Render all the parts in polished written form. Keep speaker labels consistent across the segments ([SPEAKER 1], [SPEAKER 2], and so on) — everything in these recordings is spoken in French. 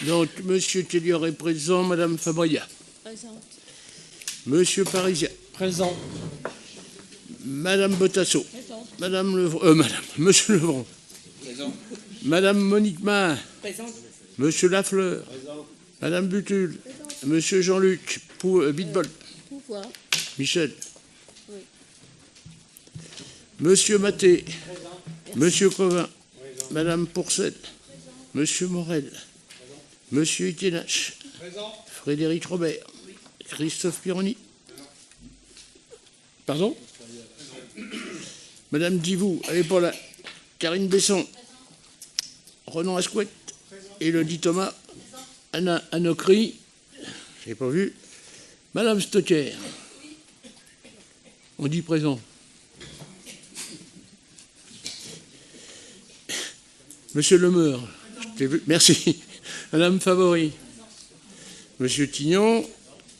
[SPEAKER 1] Donc, Monsieur Tellier est présent, Madame Fabria.
[SPEAKER 2] Présente.
[SPEAKER 1] Monsieur Parisien.
[SPEAKER 3] Présent.
[SPEAKER 1] Madame Botasso.
[SPEAKER 2] Présente.
[SPEAKER 1] Monsieur Levron.
[SPEAKER 3] Présent.
[SPEAKER 1] Madame Monique Mahin.
[SPEAKER 2] Présente.
[SPEAKER 1] Monsieur Lafleur.
[SPEAKER 3] Présent.
[SPEAKER 1] Madame Butul. Monsieur Jean-Luc Bitbol.
[SPEAKER 2] Pouvoir.
[SPEAKER 1] Michel.
[SPEAKER 2] Oui.
[SPEAKER 1] Monsieur Maté. Monsieur Covin. Madame Pourcel. Monsieur Morel. Monsieur Ikenache. Frédéric Robert. Christophe Pironi. Pardon? Madame Divou, elle n'est pas là. Karine Besson. Renan Asquette. Élodie Thomas. Anna Anocry. Je n'ai pas vu. Madame Stocker. On dit présent. Monsieur Lemeur. Je t'ai vu. Merci. Madame Favori. Monsieur Tignon.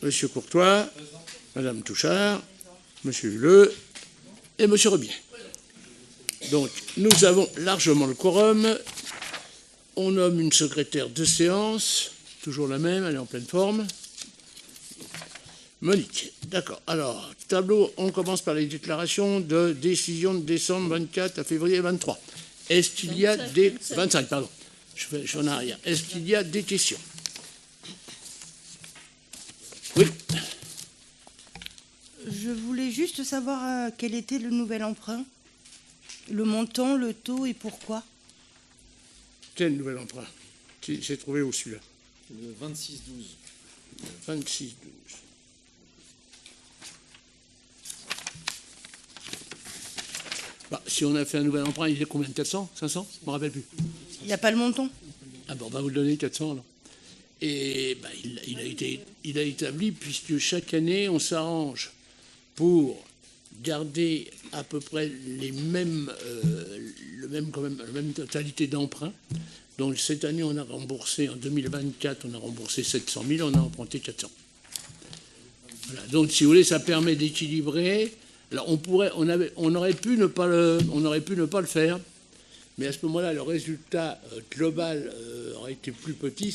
[SPEAKER 1] Monsieur Courtois. Madame Touchard. Monsieur Huleux. Et Monsieur Rebier. Donc, nous avons largement le quorum. On nomme une secrétaire de séance. Toujours la même, elle est en pleine forme. Monique, d'accord. Alors, tableau, on commence par les déclarations de décision de décembre 24 à février 23. Est-ce qu'il y a des... 25, pardon. Je suis en arrière. Est-ce qu'il y a des questions? Oui.
[SPEAKER 4] Je voulais juste savoir quel était le nouvel emprunt, le montant, le taux et pourquoi.
[SPEAKER 1] Quel nouvel emprunt? C'est trouvé où celui-là?
[SPEAKER 3] Le 26-12.
[SPEAKER 1] 26-12. Bah, si on a fait un nouvel emprunt, il est combien? 400? 500? Je ne me rappelle plus.
[SPEAKER 4] Il n'y a pas le montant?
[SPEAKER 1] Ah bon, on va vous le donner 400 alors. Et bah, il a établi, puisque chaque année, on s'arrange pour garder à peu près la même totalité d'emprunts. Donc cette année, on a remboursé, en 2024, on a remboursé 700 000, on a emprunté 400. Voilà. Donc si vous voulez, ça permet d'équilibrer. Alors on aurait pu ne pas le faire, mais à ce moment-là, le résultat global aurait été plus petit,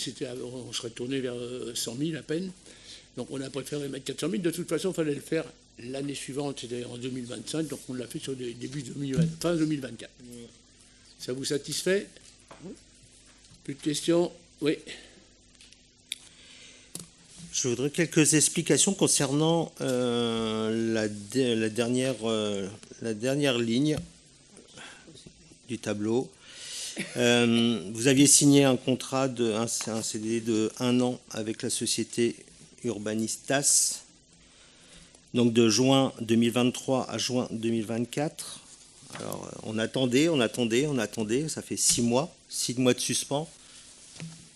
[SPEAKER 1] on serait tourné vers 100 000 à peine. Donc on a préféré mettre 400 000. De toute façon, il fallait le faire l'année suivante, c'est-à-dire en 2025, donc on l'a fait sur le début fin 2024. Ça vous satisfait? Plus de questions? Oui.
[SPEAKER 5] Je voudrais quelques explications concernant la dernière ligne du tableau. Vous aviez signé un contrat, un CDD de 1 an avec la société Urbanistas, donc de juin 2023 à juin 2024. Alors, on attendait, ça fait 6 mois de suspens,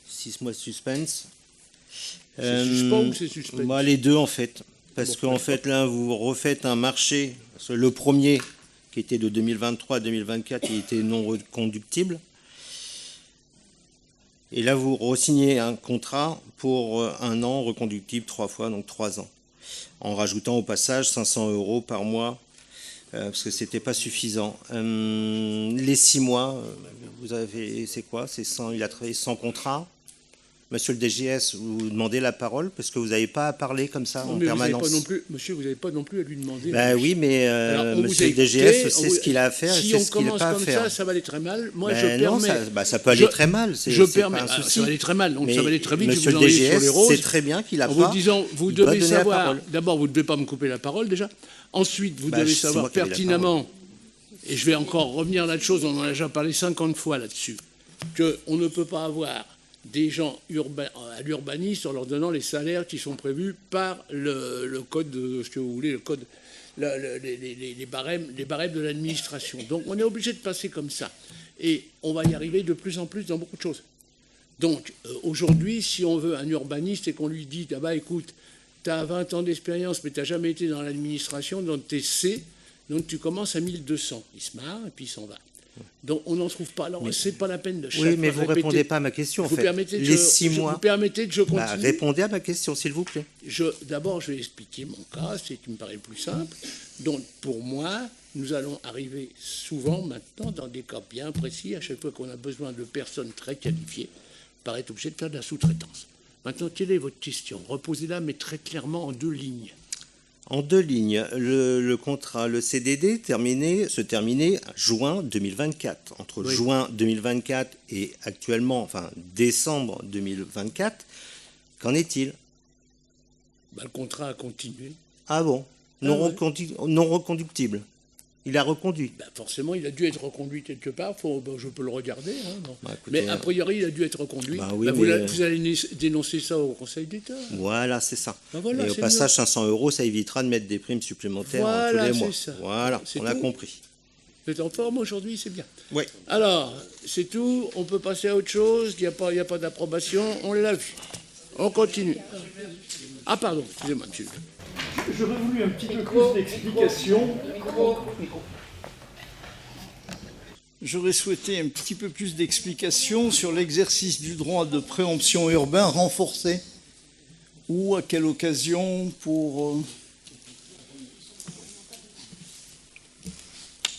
[SPEAKER 5] 6 mois de suspense.
[SPEAKER 1] C'est suspens ou c'est suspense?
[SPEAKER 5] Moi, les deux, en fait. Parce qu'en fait, là, vous refaites un marché. Le premier, qui était de 2023 à 2024, il était non reconductible. Et là, vous re-signez un contrat pour 1 an, reconductible 3 fois, donc 3 ans. En rajoutant au passage 500 € par mois, parce que ce n'était pas suffisant. Les 6 mois, vous avez, c'est quoi? Il a travaillé sans contrat. Monsieur le DGS, vous demandez la parole parce que vous n'avez pas à parler comme ça en permanence.
[SPEAKER 1] Monsieur, vous n'avez pas non plus à lui demander.
[SPEAKER 5] Ben oui, mais monsieur le DGS sait ce qu'il a à faire et
[SPEAKER 1] si
[SPEAKER 5] c'est ce qu'il n'a pas à faire.
[SPEAKER 1] Si on commence comme ça va aller très mal. Moi,
[SPEAKER 5] ben
[SPEAKER 1] je
[SPEAKER 5] non,
[SPEAKER 1] permets...
[SPEAKER 5] ça peut aller très mal.
[SPEAKER 1] Je permets. Ça va aller très mal, donc
[SPEAKER 5] mais
[SPEAKER 1] ça va aller très vite.
[SPEAKER 5] Monsieur le DGS sait très bien qu'il a pas.
[SPEAKER 1] En vous disant, vous devez savoir... D'abord, vous ne devez pas me couper la parole déjà. Ensuite, vous devez savoir pertinemment, et je vais encore revenir là-dessus, on en a déjà parlé 50 fois là-dessus, qu'on ne peut pas avoir des gens à l'urbanisme en leur donnant les salaires qui sont prévus par le code de ce que vous voulez, le code, les barèmes de l'administration. Donc on est obligé de passer comme ça. Et on va y arriver de plus en plus dans beaucoup de choses. Donc aujourd'hui, si on veut un urbaniste et qu'on lui dit, ah bah écoute, tu as 20 ans d'expérience, mais tu n'as jamais été dans l'administration, donc tu es C, donc tu commences à 1200. Il se marre et puis il s'en va. Donc on n'en trouve pas. Alors c'est pas la peine de chaque
[SPEAKER 5] Oui, mais
[SPEAKER 1] fois
[SPEAKER 5] vous ne répondez pas à ma question. En fait.
[SPEAKER 1] Les 6 mois. Vous permettez que je continue?
[SPEAKER 5] Répondez à ma question, s'il vous plaît.
[SPEAKER 1] D'abord, je vais expliquer mon cas, c'est qui me paraît le plus simple. Donc pour moi, nous allons arriver souvent maintenant dans des cas bien précis, à chaque fois qu'on a besoin de personnes très qualifiées paraît obligé de faire de la sous-traitance. Maintenant, quelle est votre question? Reposez-la, mais très clairement en 2 lignes.
[SPEAKER 5] En 2 lignes, le contrat, le CDD se terminait juin 2024. Entre
[SPEAKER 1] Oui.
[SPEAKER 5] juin 2024 et actuellement, enfin décembre 2024, qu'en est-il?
[SPEAKER 1] Le contrat a continué.
[SPEAKER 5] Ah bon? Non reconductible. Il a reconduit.
[SPEAKER 1] Forcément, il a dû être reconduit quelque part. Je peux le regarder. Hein, bon.
[SPEAKER 5] Écoutez,
[SPEAKER 1] mais a priori, il a dû être reconduit.
[SPEAKER 5] Oui,
[SPEAKER 1] vous allez dénoncer ça au Conseil d'État.
[SPEAKER 5] Voilà, c'est ça.
[SPEAKER 1] Voilà,
[SPEAKER 5] et au passage, 500 €, ça évitera de mettre des primes supplémentaires tous les mois.
[SPEAKER 1] Ça.
[SPEAKER 5] Voilà, on a compris.
[SPEAKER 1] Vous êtes en forme aujourd'hui, c'est bien.
[SPEAKER 5] Oui.
[SPEAKER 1] Alors, c'est tout. On peut passer à autre chose. Il n'y a pas d'approbation. On l'a vu. On continue. Ah, pardon. Excusez-moi, monsieur.
[SPEAKER 2] J'aurais voulu un petit peu plus d'explications. J'aurais souhaité un petit peu plus d'explications sur l'exercice du droit de préemption urbain renforcé. Ou à quelle occasion pour...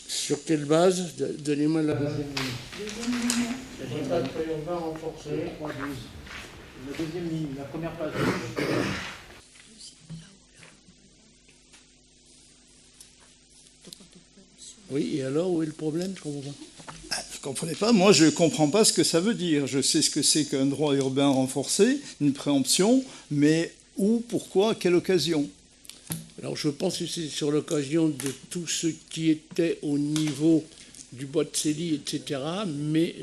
[SPEAKER 1] Sur quelle base? Donnez-moi la deuxième ligne. Le droit de préemption renforcé.
[SPEAKER 3] La deuxième ligne, la première page.
[SPEAKER 1] Oui, et alors, où est le problème? Je comprends pas.
[SPEAKER 2] Vous ne comprenez pas? Moi, je ne comprends pas ce que ça veut dire. Je sais ce que c'est qu'un droit urbain renforcé, une préemption, mais où, pourquoi, à quelle occasion?
[SPEAKER 1] Alors, je pense que c'est sur l'occasion de tout ce qui était au niveau du bois de Célie, etc. Mais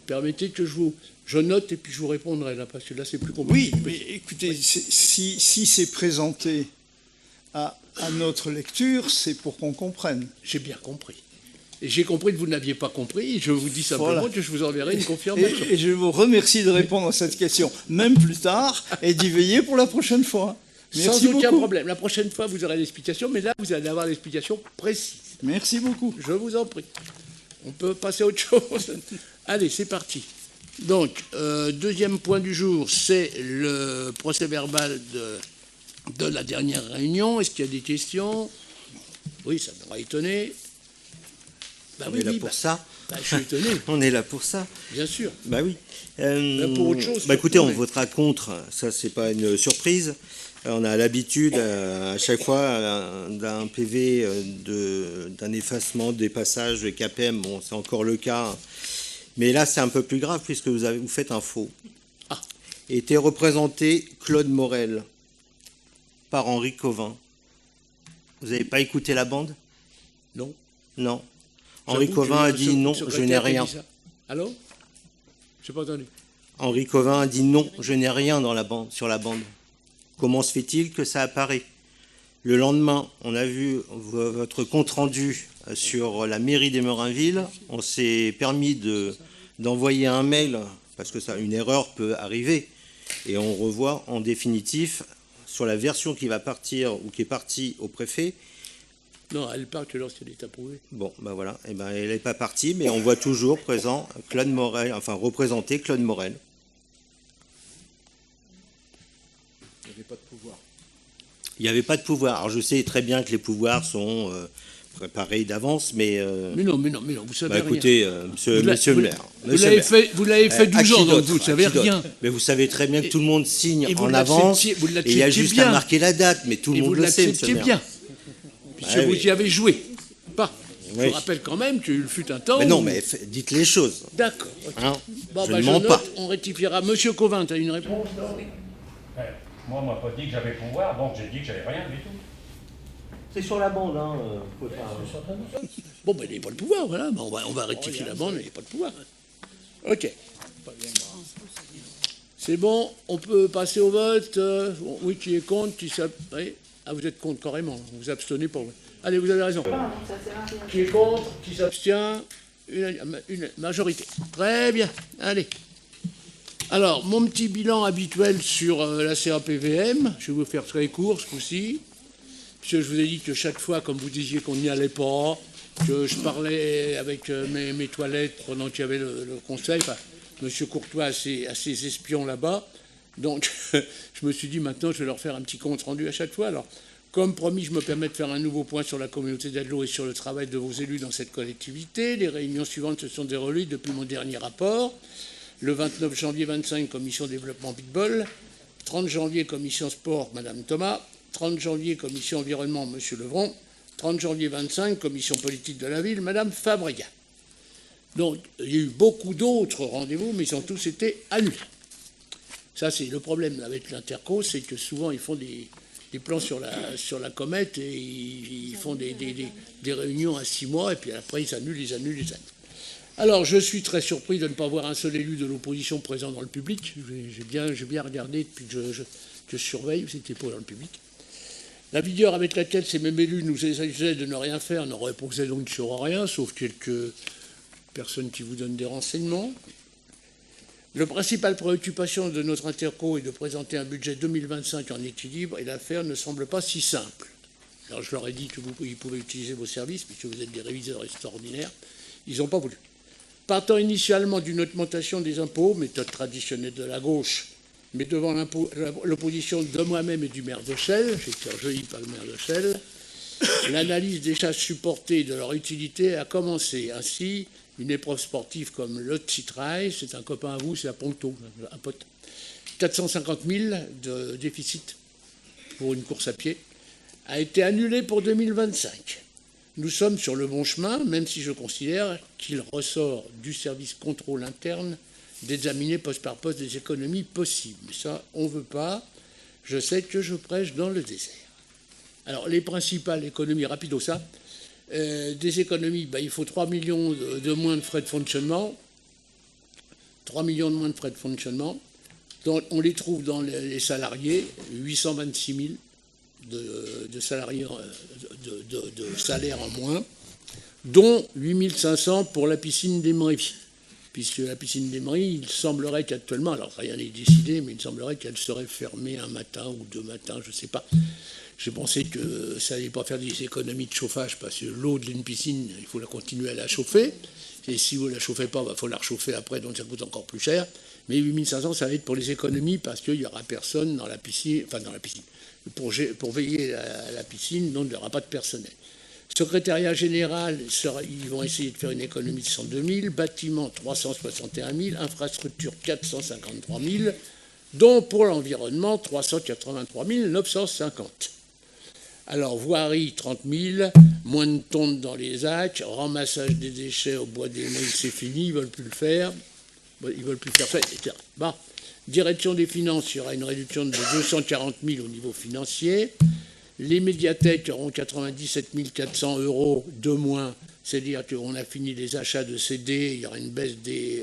[SPEAKER 1] permettez que je note et puis je vous répondrai là, parce que là, c'est plus compliqué.
[SPEAKER 2] Oui, mais écoutez, si c'est présenté à notre lecture, c'est pour qu'on comprenne.
[SPEAKER 1] J'ai bien compris. Et j'ai compris que vous n'aviez pas compris. Je vous dis simplement que je vous enverrai une confirmation.
[SPEAKER 2] Et je vous remercie de répondre à cette question, même plus tard, et d'y veiller pour la prochaine fois. Merci
[SPEAKER 1] Sans aucun
[SPEAKER 2] beaucoup.
[SPEAKER 1] problème. La prochaine fois, vous aurez l'explication, mais là, vous allez avoir l'explication précise.
[SPEAKER 2] Merci beaucoup.
[SPEAKER 1] Je vous en prie. On peut passer à autre chose. Allez, c'est parti. Donc, deuxième point du jour, c'est le procès-verbal de la dernière réunion. Est-ce qu'il y a des questions? Oui, ça m'aura étonné.
[SPEAKER 5] On est là pour ça.
[SPEAKER 1] Je suis étonné.
[SPEAKER 5] On est là pour ça.
[SPEAKER 1] Bien sûr.
[SPEAKER 5] Bah oui.
[SPEAKER 1] Pour autre chose.
[SPEAKER 5] Écoutez, on votera contre. Ça, c'est pas une surprise. On a l'habitude à chaque fois d'un PV, d'un effacement des passages de KPM. Bon, c'est encore le cas. Mais là, c'est un peu plus grave puisque vous faites un faux.
[SPEAKER 1] Ah.
[SPEAKER 5] Était représenté Claude Morel par Henri Covin. Vous n'avez pas écouté la bande?
[SPEAKER 1] Non.
[SPEAKER 5] Non. Henri Covin a dit non, je n'ai rien.
[SPEAKER 1] Allô? Je n'ai pas entendu.
[SPEAKER 5] Henri Covin a dit non, je n'ai rien sur la bande. Comment se fait-il que ça apparaît? Le lendemain, on a vu votre compte-rendu sur la mairie d'Emerinville. On s'est permis d'envoyer un mail, parce que une erreur peut arriver, et on revoit en définitif sur la version qui va partir ou qui est partie au préfet.
[SPEAKER 1] Non, elle part que lorsqu'elle est approuvée.
[SPEAKER 5] Bon, ben voilà, elle n'est pas partie, mais on voit toujours présent Claude Morel, enfin représenté Claude Morel.
[SPEAKER 3] Il n'y avait pas de pouvoir.
[SPEAKER 5] Il n'y avait pas de pouvoir. Alors je sais très bien que les pouvoirs sont préparés d'avance, mais...
[SPEAKER 1] Mais non, vous savez
[SPEAKER 5] écoutez,
[SPEAKER 1] rien.
[SPEAKER 5] monsieur le maire...
[SPEAKER 1] Vous l'avez fait 12 ans, donc vous ne savez rien.
[SPEAKER 5] Mais vous savez très bien que tout le monde signe en
[SPEAKER 1] avance,
[SPEAKER 5] avance, et il y a juste à marquer la date, mais tout le monde le sait, monsieur le maire.
[SPEAKER 1] Bien. Puisque vous y avez joué. Pas. Je vous rappelle quand même qu'il fut un temps.
[SPEAKER 5] Mais non, mais dites les choses.
[SPEAKER 1] D'accord. Okay.
[SPEAKER 5] Hein, je ne mens pas.
[SPEAKER 1] On rectifiera. Monsieur Covin, tu as une réponse?
[SPEAKER 6] Moi, on m'a pas dit que j'avais pouvoir, donc j'ai dit que j'avais rien du tout.
[SPEAKER 5] C'est sur la bande, hein.
[SPEAKER 1] Bon, il n'y a pas de pouvoir, voilà. On va rectifier la bande, mais il n'y a pas de pouvoir. Ok. C'est bon, on peut passer au vote. Oui, qui est contre, qui s'abstient. Ah, vous êtes contre, carrément. Vous vous abstenez pour... Allez, vous avez raison. Qui est contre, qui s'abstient, une majorité. Très bien. Allez. Alors, mon petit bilan habituel sur la CAPVM. Je vais vous faire très court ce coup-ci. Puisque je vous ai dit que chaque fois, comme vous disiez qu'on n'y allait pas, que je parlais avec mes toilettes pendant qu'il y avait le conseil, enfin, M. Courtois a ses espions là-bas. Donc, je me suis dit, maintenant, je vais leur faire un petit compte rendu à chaque fois. Alors, comme promis, je me permets de faire un nouveau point sur la communauté d'Adelot et sur le travail de vos élus dans cette collectivité. Les réunions suivantes se sont déroulées depuis mon dernier rapport. Le 29 janvier 25, commission développement Pitbull. 30 janvier, commission sport, Madame Thomas. 30 janvier, commission environnement, Monsieur Levron. 30 janvier 25, commission politique de la ville, Madame Fabriga. Donc, il y a eu beaucoup d'autres rendez-vous, mais ils ont tous été annulés. Ça, c'est le problème avec l'Interco, c'est que souvent, ils font des plans sur la comète et ils font des réunions à 6 mois, et puis après, ils annulent. Alors, je suis très surpris de ne pas voir un seul élu de l'opposition présent dans le public. J'ai bien regardé depuis que je surveille, c'était pas dans le public. La vigueur avec laquelle ces mêmes élus nous exigeaient de ne rien faire ne reposait donc sur rien, sauf quelques personnes qui vous donnent des renseignements. La principale préoccupation de notre interco est de présenter un budget 2025 en équilibre, et l'affaire ne semble pas si simple. Alors je leur ai dit que vous pouvez utiliser vos services, puisque vous êtes des réviseurs extraordinaires. Ils n'ont pas voulu. Partant initialement d'une augmentation des impôts, méthode traditionnelle de la gauche, mais devant l'opposition de moi-même et du maire de Chelles, j'ai été recueilli par le maire de Chelles, l'analyse des charges supportées et de leur utilité a commencé. Ainsi, une épreuve sportive comme le Titrail, c'est un copain à vous, c'est à Ponto, un pote. 450 000 de déficit pour une course à pied a été annulée pour 2025. Nous sommes sur le bon chemin, même si je considère qu'il ressort du service contrôle interne d'examiner poste par poste des économies possibles. Mais ça, on ne veut pas. Je sais que je prêche dans le désert. Alors, les principales économies, rapido ça, des économies, il faut 3 millions de moins de frais de fonctionnement. 3 millions de moins de frais de fonctionnement. Donc, on les trouve dans les salariés, 826 000 de salariés, de salaires en moins, dont 8 500 pour la piscine d'Emery. Puisque la piscine d'Emery, il semblerait qu'actuellement, alors rien n'est décidé, mais il semblerait qu'elle serait fermée un matin ou 2 matins, je ne sais pas. J'ai pensé que ça n'allait pas faire des économies de chauffage, parce que l'eau d'une piscine, il faut la continuer à la chauffer. Et si vous ne la chauffez pas, il faut la réchauffer après, donc ça coûte encore plus cher. Mais 8 500, ça va être pour les économies, parce qu'il n'y aura personne dans la piscine, pour veiller à la piscine, donc il n'y aura pas de personnel. Secrétariat général, ils vont essayer de faire une économie de 102 000, bâtiment 361 000, infrastructure 453 000, dont pour l'environnement 383 950. Alors, voirie 30 000, moins de tonnes dans les actes, ramassage des déchets au bois des Mails, c'est fini, ils ne veulent plus le faire. Ils ne veulent plus faire ça, etc. Bon. Direction des finances, il y aura une réduction de 240 000 au niveau financier. Les médiathèques auront 97 400 € de moins, c'est-à-dire qu'on a fini les achats de CD, il y aura une baisse des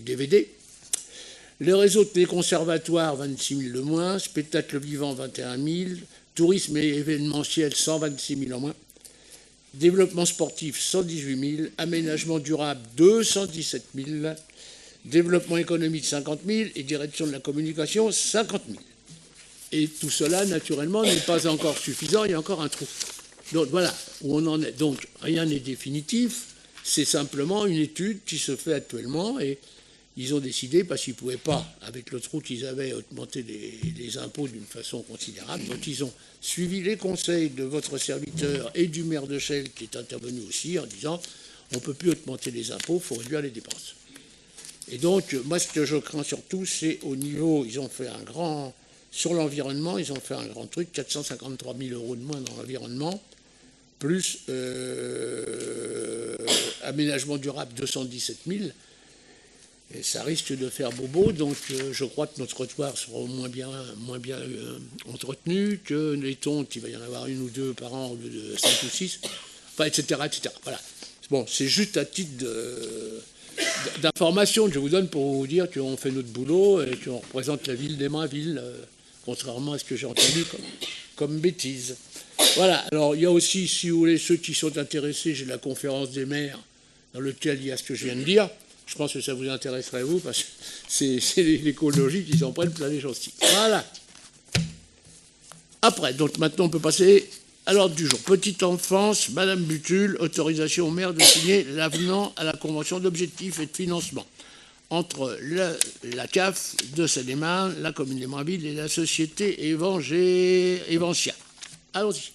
[SPEAKER 1] DVD. Le réseau des conservatoires, 26 000 de moins. Spectacle vivant, 21 000. Tourisme et événementiel, 126 000 en moins. Développement sportif, 118 000. Aménagement durable, 217 000. Développement économique, 50 000. Et direction de la communication, 50 000. Et tout cela, naturellement, n'est pas encore suffisant, il y a encore un trou. Donc voilà où on en est. Donc rien n'est définitif, c'est simplement une étude qui se fait actuellement et ils ont décidé, parce qu'ils ne pouvaient pas, avec le trou qu'ils avaient, augmenter les impôts d'une façon considérable. Donc ils ont suivi les conseils de votre serviteur et du maire de Chelles qui est intervenu aussi en disant on ne peut plus augmenter les impôts, il faut réduire les dépenses. Et donc moi ce que je crains surtout, c'est au niveau, ils ont fait un grand... Sur l'environnement, ils ont fait un grand truc, 453 000 € de moins dans l'environnement, plus aménagement durable 217 000. Et ça risque de faire bobo, donc je crois que nos trottoirs seront moins bien entretenus, que les tontes, il va y en avoir une ou deux par an au lieu de 5 ou 6, enfin, etc., etc. Voilà. Bon, c'est juste à titre d'information que je vous donne pour vous dire qu'on fait notre boulot et qu'on représente la ville d'Aimainville, contrairement à ce que j'ai entendu comme bêtise. Voilà, alors il y a aussi, si vous voulez, ceux qui sont intéressés, j'ai la conférence des maires dans laquelle il y a ce que je viens de dire. Je pense que ça vous intéresserait, vous, parce que c'est l'écologie qui s'en prennent plein les chantiers. Voilà. Après, donc maintenant on peut passer à l'ordre du jour. Petite enfance, Madame Butul, autorisation au maire de signer l'avenant à la convention d'objectifs et de financement entre la CAF de Seine-et-Marne, la commune d'Aimainville et la société Evantia. Allons-y.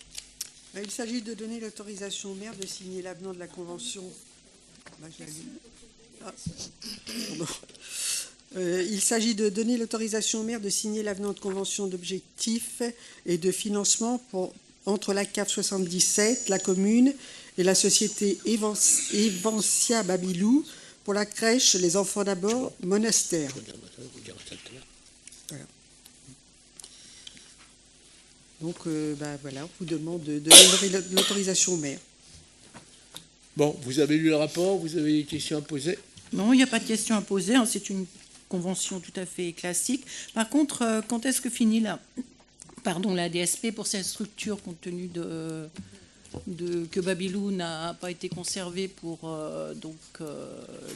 [SPEAKER 7] Il s'agit de donner l'autorisation au maire de signer l'avenant de la convention. Il s'agit de donner l'autorisation au maire de signer l'avenant de convention d'objectifs et de financement entre la CAF 77, la commune et la société Evancia Babylou pour la crèche Les Enfants d'abord Monastère. Voilà. Donc, voilà, on vous demande de donner l'autorisation au maire.
[SPEAKER 1] Bon, vous avez lu le rapport, vous avez des questions à poser?
[SPEAKER 8] Non, il n'y a pas de questions à poser, hein, c'est une convention tout à fait classique. Par contre, quand est-ce que finit la DSP pour cette structure, compte tenu que Babylou n'a pas été conservé pour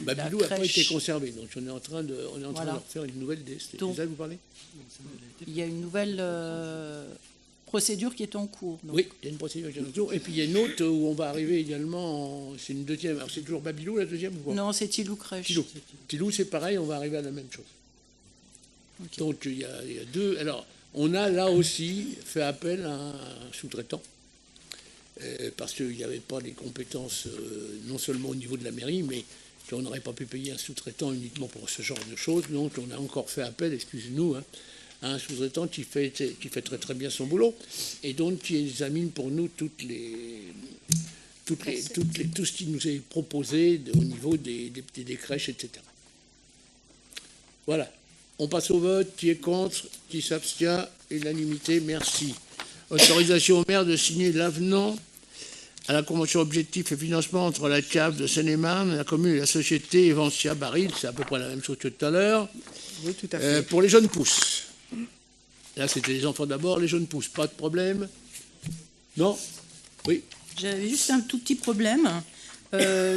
[SPEAKER 1] Babylou n'a pas été conservé, donc on est en train de leur faire une nouvelle DSP. C'est ça que vous parlez?
[SPEAKER 8] Il y a une nouvelle procédure qui est en cours. Donc.
[SPEAKER 1] Oui, il y a une procédure qui est en cours. Et puis il y a une autre où on va arriver également, c'est une deuxième. Alors c'est toujours Babylou la deuxième ou quoi?
[SPEAKER 8] Non, c'est Tilou Crèche.
[SPEAKER 1] Tilou, c'est pareil, on va arriver à la même chose. Okay. Donc il y a deux. Alors on a là aussi fait appel à un sous-traitant parce qu'il n'y avait pas les compétences non seulement au niveau de la mairie, mais qu'on n'aurait pas pu payer un sous-traitant uniquement pour ce genre de choses. Donc on a encore fait appel, excusez-nous, à un sous-traitant qui fait très très bien son boulot et donc qui examine pour nous tout ce qui nous est proposé au niveau des crèches, etc. Voilà. On passe au vote. Qui est contre? Qui s'abstient? Unanimité. Merci. Autorisation au maire de signer l'avenant à la convention objectif et financement entre la CAF de Seine-et-Marne, la commune et la société Evancia Baril. C'est à peu près la même chose que tout à l'heure.
[SPEAKER 7] Oui, tout à fait.
[SPEAKER 1] Pour les jeunes pousses. Là, c'était les enfants d'abord, les jeunes pousses. Pas de problème? Non? Oui.
[SPEAKER 8] J'avais juste un tout petit problème.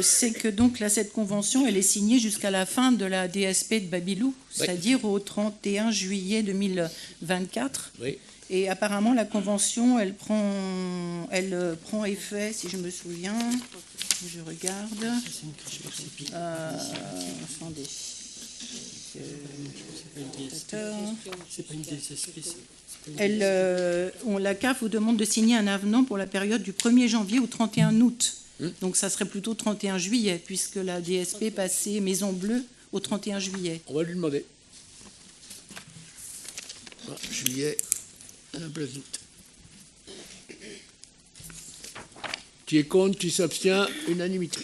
[SPEAKER 8] C'est que donc là, cette convention, elle est signée jusqu'à la fin de la DSP de Babylou, c'est-à-dire au 31 juillet 2024.
[SPEAKER 1] Oui.
[SPEAKER 8] Et apparemment, la convention, elle prend effet, si je me souviens, je regarde. Attendez.
[SPEAKER 3] C'est pas une DSP.
[SPEAKER 8] La CAF vous demande de signer un avenant pour la période du 1er janvier au 31 août. Donc ça serait plutôt 31 juillet, puisque la DSP passait Maison Bleue au 31 juillet.
[SPEAKER 1] On va lui demander. Juillet, à la place d'août. Qui est contre, qui s'abstient? Unanimité.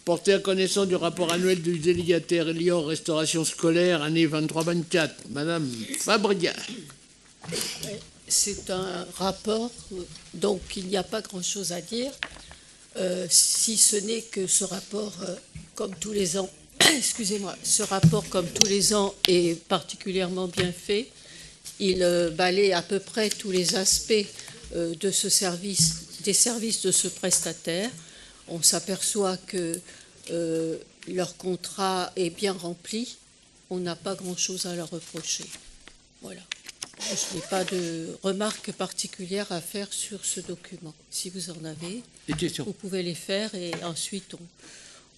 [SPEAKER 1] Porter à connaissance du rapport annuel du délégataire Elior Restauration scolaire, année 23-24. Madame Fabria.
[SPEAKER 9] C'est un rapport, donc il n'y a pas grand-chose à dire, si ce n'est que ce rapport, comme tous les ans, excusez-moi, ce rapport, comme tous les ans, est particulièrement bien fait. Il balaie à peu près tous les aspects de ce service, des services de ce prestataire. On s'aperçoit que leur contrat est bien rempli. On n'a pas grand-chose à leur reprocher. Voilà. Je n'ai pas de remarques particulières à faire sur ce document. Si vous en avez,
[SPEAKER 1] des questions,
[SPEAKER 9] vous pouvez les faire et ensuite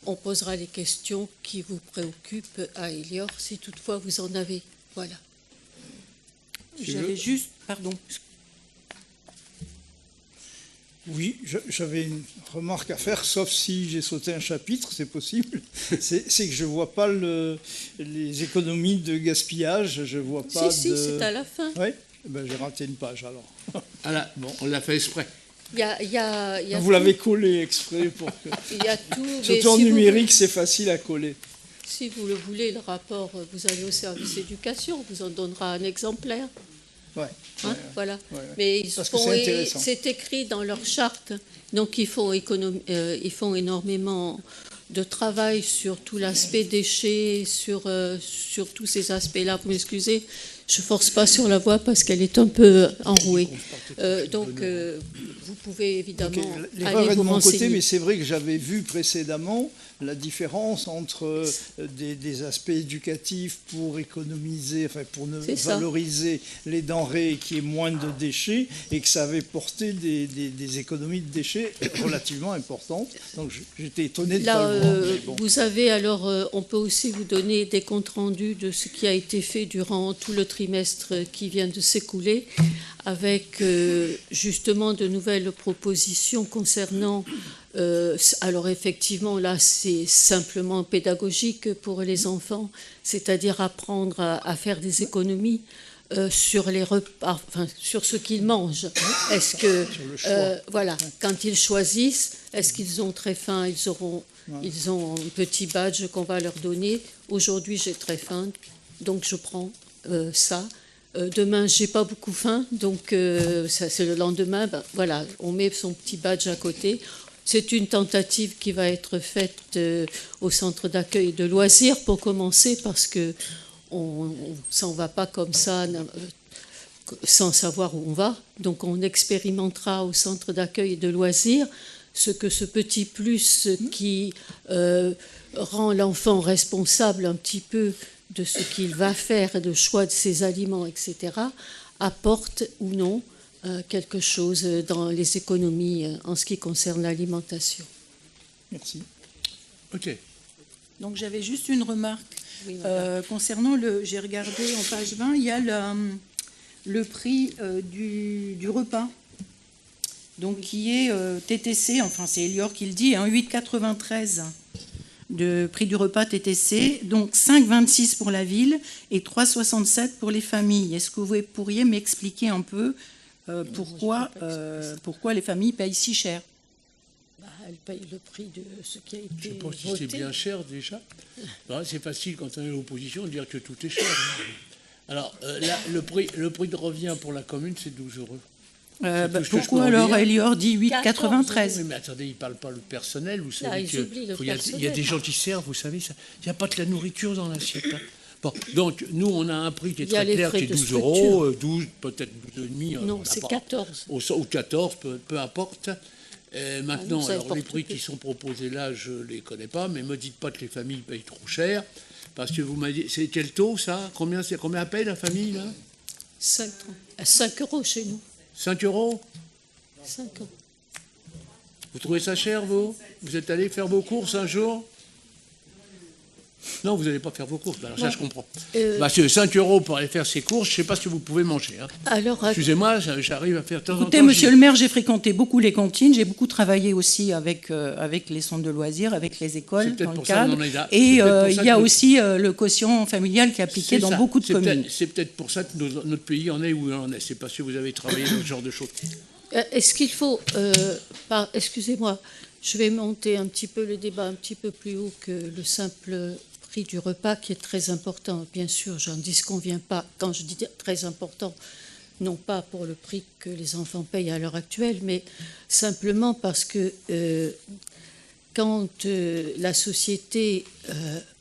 [SPEAKER 9] on posera les questions qui vous préoccupent à Elior, si toutefois vous en avez. Voilà.
[SPEAKER 8] J'avais juste... Pardon.
[SPEAKER 2] Oui, j'avais une remarque à faire, sauf si j'ai sauté un chapitre, c'est possible. C'est que je ne vois pas les économies de gaspillage, je vois pas
[SPEAKER 9] Si, c'est à la fin.
[SPEAKER 2] Oui, ben, j'ai raté une page alors.
[SPEAKER 1] Ah bon, on l'a fait exprès.
[SPEAKER 2] Vous l'avez collé exprès pour que...
[SPEAKER 9] Il y a tout.
[SPEAKER 2] Surtout en numérique, c'est facile à coller.
[SPEAKER 9] Si vous le voulez, le rapport, vous allez au service éducation, on vous en donnera un exemplaire.
[SPEAKER 2] Ouais,
[SPEAKER 9] voilà.
[SPEAKER 2] Ouais.
[SPEAKER 9] Mais
[SPEAKER 2] c'est
[SPEAKER 9] écrit dans leur charte. Donc ils font énormément de travail sur tout l'aspect déchets, sur tous ces aspects-là. Vous m'excusez, je ne force pas sur la voie parce qu'elle est un peu enrouée. Vous pouvez évidemment
[SPEAKER 2] l'erreur est de mon
[SPEAKER 9] renseigner.
[SPEAKER 2] côté, mais c'est vrai que j'avais vu précédemment la différence entre des aspects éducatifs pour économiser, enfin pour valoriser les denrées, qui est moins de déchets, et que ça avait porté des économies de déchets relativement importantes. Donc j'étais étonné de ne pas le voir. Bon.
[SPEAKER 9] Vous avez alors, on peut aussi vous donner des comptes rendus de ce qui a été fait durant tout le trimestre qui vient de s'écouler, avec justement de nouvelles propositions concernant... alors effectivement, là, c'est simplement pédagogique pour les enfants, c'est-à-dire apprendre à faire des économies sur les repas, enfin, sur ce qu'ils mangent. Est-ce que, voilà, quand ils choisissent, est-ce qu'ils ont très faim, ils ont un petit badge qu'on va leur donner. Aujourd'hui, j'ai très faim, donc je prends ça. Demain, j'ai pas beaucoup faim, donc ça, c'est le lendemain. Ben, voilà, on met son petit badge à côté. C'est une tentative qui va être faite au centre d'accueil de loisirs pour commencer, parce que on s'en va pas comme ça sans savoir où on va. Donc, on expérimentera au centre d'accueil de loisirs ce que ce petit plus qui rend l'enfant responsable un petit peu de ce qu'il va faire, de choix de ses aliments, etc., apporte ou non quelque chose dans les économies en ce qui concerne l'alimentation.
[SPEAKER 2] Merci.
[SPEAKER 1] OK.
[SPEAKER 8] Donc j'avais juste une remarque concernant j'ai regardé en page 20, il y a le prix du repas. Donc qui est TTC, enfin c'est Elior qui le dit, 8,93 de prix du repas TTC, donc 5,26 pour la ville et 3,67 pour les familles. Est-ce que vous pourriez m'expliquer un peu pourquoi les familles payent si cher?
[SPEAKER 9] Elles payent le prix de ce qui a été
[SPEAKER 1] Je ne sais pas si
[SPEAKER 9] voté.
[SPEAKER 1] c'est bien cher déjà. C'est facile quand on est à l'opposition de dire que tout est cher. Alors là, le prix de revient pour la commune, c'est 12 euros.
[SPEAKER 8] Pourquoi alors Elior dit 8,93?
[SPEAKER 1] Oui, mais attendez, il ne parle pas le personnel. Vous savez
[SPEAKER 9] ils oublient le
[SPEAKER 1] qu'il y a des gens qui servent, vous savez, il n'y a pas que la nourriture dans l'assiette. Hein. Bon, donc nous, on a un prix qui est très clair, qui est 12 euros, 12, peut-être 12,5.
[SPEAKER 9] Non, c'est 14.
[SPEAKER 1] Ou 14, peu importe. Maintenant,
[SPEAKER 9] ça
[SPEAKER 1] alors,
[SPEAKER 9] importe
[SPEAKER 1] les prix
[SPEAKER 9] peu.
[SPEAKER 1] qui sont proposés là, je ne les connais pas, mais ne me dites pas que les familles payent trop cher, parce que vous m'avez dit, c'est quel taux ça? Combien paye la famille là?
[SPEAKER 9] 5 euros chez nous.
[SPEAKER 1] 5 euros?
[SPEAKER 9] 5 euros.
[SPEAKER 1] Vous trouvez ça cher, vous? Vous êtes allé faire vos courses un jour? Non, vous n'allez pas faire vos courses. Alors ça, je comprends. C'est 5 euros pour aller faire ses courses, je ne sais pas ce que vous pouvez manger. Hein.
[SPEAKER 9] Alors,
[SPEAKER 1] excusez-moi, j'arrive à faire de temps en temps.
[SPEAKER 8] Écoutez, monsieur le maire, j'ai fréquenté beaucoup les cantines, j'ai beaucoup travaillé aussi avec les centres de loisirs, avec les écoles, dans le cadre. Et il y a aussi le quotient familial qui est appliqué dans beaucoup de communes.
[SPEAKER 1] C'est peut-être pour ça que notre pays en est où il en est. C'est parce que vous avez travaillé dans ce genre de choses.
[SPEAKER 9] Est-ce qu'il faut... excusez-moi, je vais monter un petit peu le débat un petit peu plus haut que le simple prix du repas, qui est très important. Bien sûr, j'en disconviens pas. Quand je dis très important, non pas pour le prix que les enfants payent à l'heure actuelle, mais simplement parce que quand la société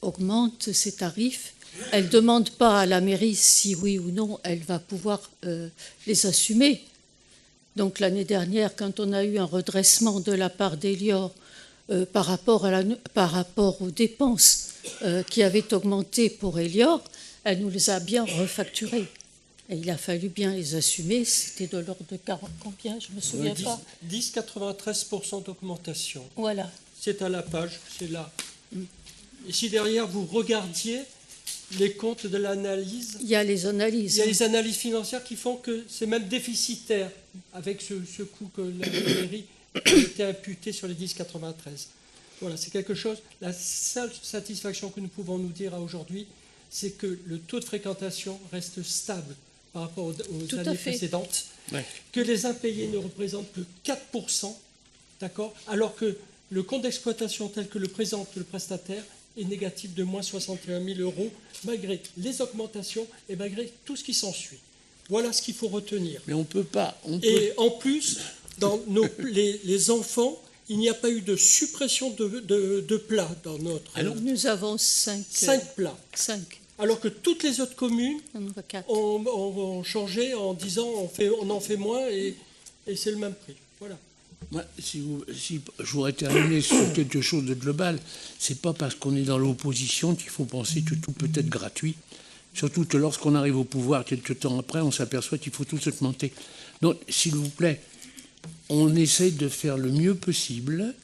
[SPEAKER 9] augmente ses tarifs, elle ne demande pas à la mairie si oui ou non elle va pouvoir les assumer. Donc l'année dernière, quand on a eu un redressement de la part d'Elior par rapport aux dépenses qui avaient augmenté pour Elior, elle nous les a bien refacturées. Et il a fallu bien les assumer. C'était de l'ordre de 40 combien, je ne me souviens pas.
[SPEAKER 3] 10,93% d'augmentation.
[SPEAKER 9] Voilà.
[SPEAKER 3] C'est à la page, c'est là. Et si derrière vous regardiez les comptes de l'analyse...
[SPEAKER 9] Il y a les analyses.
[SPEAKER 3] Il y a les analyses financières qui font que c'est même déficitaire avec ce coût que la mairie a été imputé sur les 10,93. Voilà, c'est quelque chose... La seule satisfaction que nous pouvons nous dire à aujourd'hui, c'est que le taux de fréquentation reste stable par rapport aux années précédentes, que les impayés ne représentent que 4%, d'accord, alors que le compte d'exploitation tel que le présente le prestataire est négatif de moins 61 000 euros, malgré les augmentations et malgré tout ce qui s'ensuit. Voilà ce qu'il faut retenir.
[SPEAKER 1] Mais on peut pas...
[SPEAKER 3] Et en plus, dans les enfants, il n'y a pas eu de suppression de plats dans notre...
[SPEAKER 9] Alors, nous avons 5
[SPEAKER 3] plats.
[SPEAKER 9] 5.
[SPEAKER 3] Alors que toutes les autres communes ont changé en disant on en fait moins et c'est le même prix. Voilà.
[SPEAKER 1] Moi, si je voudrais terminer sur quelque chose de global, c'est pas parce qu'on est dans l'opposition qu'il faut penser que tout peut être gratuit. Surtout que lorsqu'on arrive au pouvoir, quelques temps après, on s'aperçoit qu'il faut tout augmenter. Donc, s'il vous plaît, on essaie de faire le mieux possible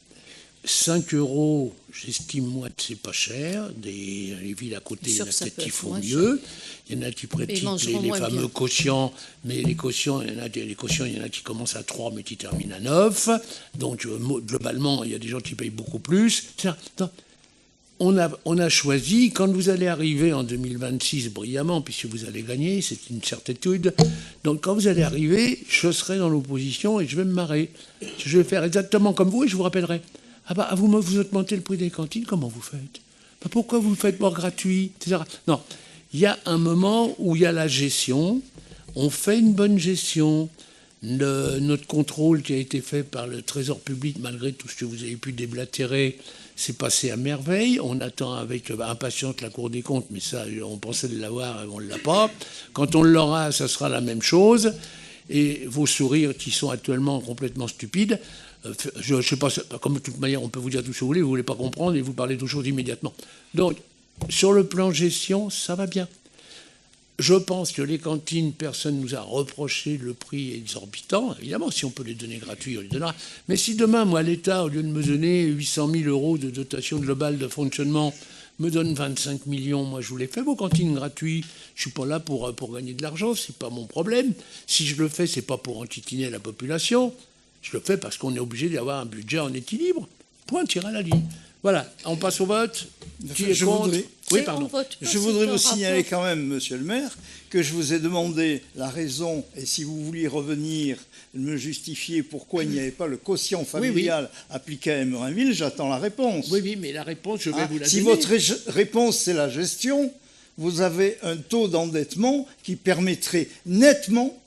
[SPEAKER 1] 5 €, j'estime moi que c'est pas cher. Les villes à côté, il y en a peut-être qui font mieux. Il y en a qui pratiquent les fameux quotients, mais les quotients, il y en a qui commencent à 3 mais qui terminent à 9. Donc globalement, il y a des gens qui payent beaucoup plus. On a choisi, quand vous allez arriver en 2026 brillamment, puisque vous allez gagner, c'est une certitude, donc quand vous allez arriver, je serai dans l'opposition et je vais me marrer. Je vais faire exactement comme vous et je vous rappellerai. Ah bah, vous augmentez le prix des cantines, comment vous faites? Bah, pourquoi vous le faites pas gratuit, etc. Non, il y a un moment où il y a la gestion, on fait une bonne gestion. Notre contrôle qui a été fait par le Trésor public, malgré tout ce que vous avez pu déblatérer, s'est passé à merveille. On attend avec impatience la Cour des comptes, mais ça, on pensait l'avoir et on ne l'a pas. Quand on l'aura, ça sera la même chose. Et vos sourires qui sont actuellement complètement stupides, je ne sais pas, comme de toute manière, on peut vous dire tout ce que vous ne voulez pas comprendre et vous parlez de choses immédiatement. Donc, sur le plan gestion, ça va bien. Je pense que les cantines, personne ne nous a reproché le prix exorbitant. Évidemment, si on peut les donner gratuits, on les donnera. Mais si demain, moi, l'État, au lieu de me donner 800 000 € de dotation globale de fonctionnement, me donne 25 millions, moi, je vous les fais, vos cantines gratuites. Je ne suis pas là pour gagner de l'argent, ce n'est pas mon problème. Si je le fais, ce n'est pas pour enquiquiner la population. Je le fais parce qu'on est obligé d'avoir un budget en équilibre. Point, tirer à la ligne. Voilà, on passe au vote.
[SPEAKER 2] Je voudrais vous signaler quand même, monsieur le maire, que je vous ai demandé la raison, et si vous vouliez revenir me justifier pourquoi il n'y avait pas le quotient familial appliqué à Emerinville, j'attends la réponse.
[SPEAKER 1] Oui, mais la réponse, je vais vous la donner.
[SPEAKER 2] Si votre réponse, c'est la gestion, vous avez un taux d'endettement qui permettrait nettement...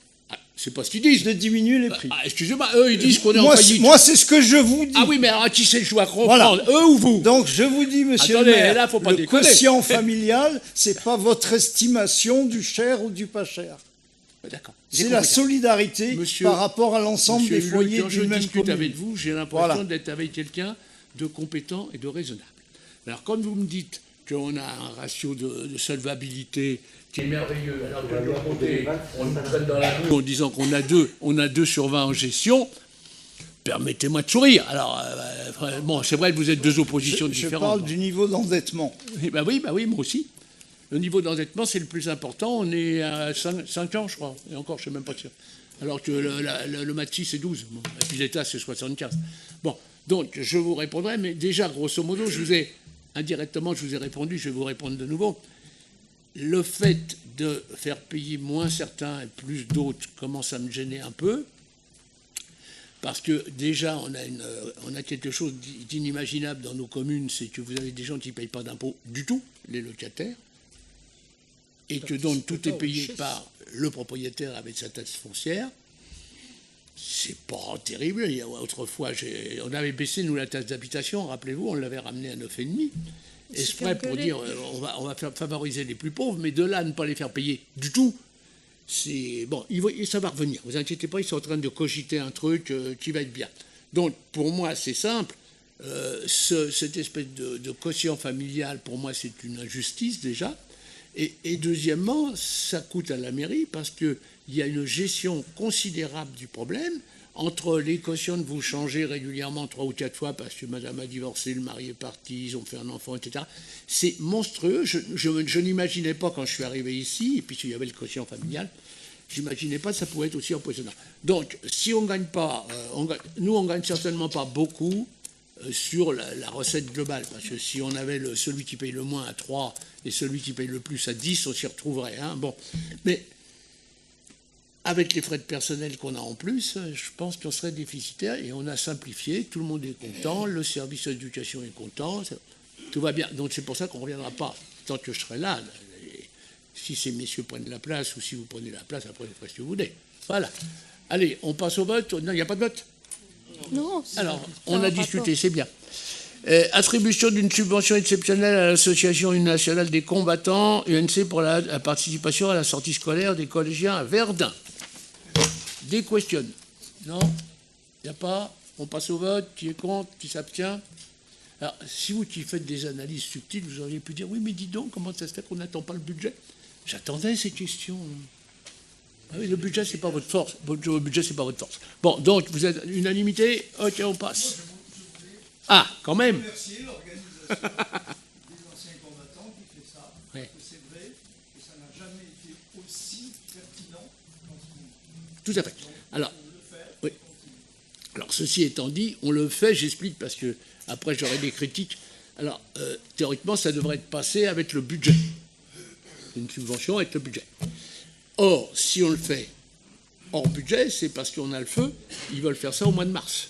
[SPEAKER 1] C'est pas ce qu'ils disent.
[SPEAKER 2] De diminuer les prix.
[SPEAKER 1] Excusez-moi, eux, ils disent qu'on est en faillite.
[SPEAKER 2] Moi, c'est ce que je vous dis.
[SPEAKER 1] Ah oui, mais alors, qui c'est que je dois comprendre, eux ou vous?
[SPEAKER 2] Donc, je vous dis, monsieur le maire, là, faut pas le quotient familial, c'est pas votre estimation du cher ou du pas cher.
[SPEAKER 1] D'accord.
[SPEAKER 2] C'est la solidarité par rapport à l'ensemble des foyers
[SPEAKER 1] quand
[SPEAKER 2] d'une même commune.
[SPEAKER 1] je discute avec vous, j'ai l'impression d'être avec quelqu'un de compétent et de raisonnable. Alors, quand vous me dites qu'on a un ratio de solvabilité qui est merveilleux, alors que de l'autre côté, on nous traîne dans la boue en disant qu'on a 2 sur 20 en gestion, permettez-moi de sourire. Alors, bon, c'est vrai que vous êtes deux oppositions différentes.
[SPEAKER 2] Je parle du niveau d'endettement.
[SPEAKER 1] Bah oui, moi aussi. Le niveau d'endettement, c'est le plus important. On est à 5 ans, je crois. Et encore, je ne suis même pas sûr. Alors que le Matis, c'est 12. Bon, et puis l'État, c'est 75. Bon, donc, je vous répondrai, mais déjà, grosso modo, indirectement, je vous ai répondu, je vais vous répondre de nouveau. Le fait de faire payer moins certains et plus d'autres commence à me gêner un peu, parce que déjà, on a quelque chose d'inimaginable dans nos communes, c'est que vous avez des gens qui ne payent pas d'impôts du tout, les locataires, et que donc tout est payé par le propriétaire avec sa taxe foncière. C'est pas terrible. Autrefois, on avait baissé, nous, la taxe d'habitation, rappelez-vous, on l'avait ramenée à 9,5. Exprès pour dire on va favoriser les plus pauvres, mais de là à ne pas les faire payer du tout, bon, ça va revenir. Vous inquiétez pas, ils sont en train de cogiter un truc qui va être bien. Donc pour moi c'est simple, cette espèce de quotient familial, pour moi c'est une injustice déjà, et deuxièmement ça coûte à la mairie parce qu'il y a une gestion considérable du problème. Entre les cautions de vous changer régulièrement 3 ou 4 fois parce que madame a divorcé, le mari est parti, ils ont fait un enfant, etc. C'est monstrueux. Je n'imaginais pas quand je suis arrivé ici, et puis il y avait le quotient familial, je n'imaginais pas que ça pouvait être aussi empoisonnant. Donc, si on ne gagne pas, nous on ne gagne certainement pas beaucoup sur la recette globale, parce que si on avait celui qui paye le moins à 3 et celui qui paye le plus à 10, on s'y retrouverait. Hein. Bon, mais... avec les frais de personnel qu'on a en plus, je pense qu'on serait déficitaire et on a simplifié, tout le monde est content, le service d'éducation est content, tout va bien. Donc c'est pour ça qu'on ne reviendra pas tant que je serai là. Si ces messieurs prennent la place ou si vous prenez la place, après vous ferez ce que vous voulez. Voilà. Allez, on passe au vote. Non, il n'y a pas de vote?
[SPEAKER 9] Non.
[SPEAKER 1] Alors, on a discuté, c'est bien. Attribution d'une subvention exceptionnelle à l'Association nationale des combattants, UNC, pour la participation à la sortie scolaire des collégiens à Verdun. Des questions? Non? Il n'y a pas? On passe au vote. Qui est contre? Qui s'abstient? Alors, si vous qui faites des analyses subtiles, vous auriez pu dire, oui, mais dis donc, comment ça se fait qu'on n'attend pas le budget? J'attendais ces questions. Ah oui, le budget, c'est pas votre force. Le budget, c'est pas votre force. Bon, donc, vous êtes unanimité? Ok, on passe. Ah, quand même.
[SPEAKER 2] Remercier l'organisation des anciens combattants qui fait ça.
[SPEAKER 1] Ouais.
[SPEAKER 2] Parce que c'est vrai que ça n'a jamais été aussi pertinent dans ce moment.
[SPEAKER 1] Tout à fait. Alors, oui. Alors, ceci étant dit, on le fait, j'explique, parce que après j'aurai des critiques. Alors, théoriquement, ça devrait être passé avec le budget. Une subvention avec le budget. Or, si on le fait hors budget, c'est parce qu'on a le feu, ils veulent faire ça au mois de mars.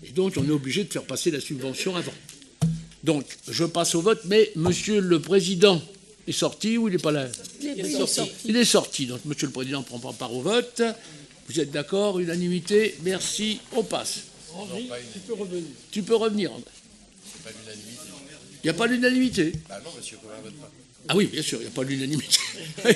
[SPEAKER 1] Et donc, on est obligé de faire passer la subvention avant. Donc, je passe au vote, mais Monsieur le Président est sorti ou il n'est pas là? Il est sorti. Donc, Monsieur le Président ne prend pas part au vote. Vous êtes d'accord? Unanimité? Merci. On passe.
[SPEAKER 3] Henri, tu peux revenir.
[SPEAKER 1] Tu peux revenir.
[SPEAKER 10] Pas l'unanimité.
[SPEAKER 1] Il n'y a pas l'unanimité?
[SPEAKER 10] Bah non, monsieur Covin ne vote pas.
[SPEAKER 1] Ah oui, bien sûr, il n'y a pas l'unanimité.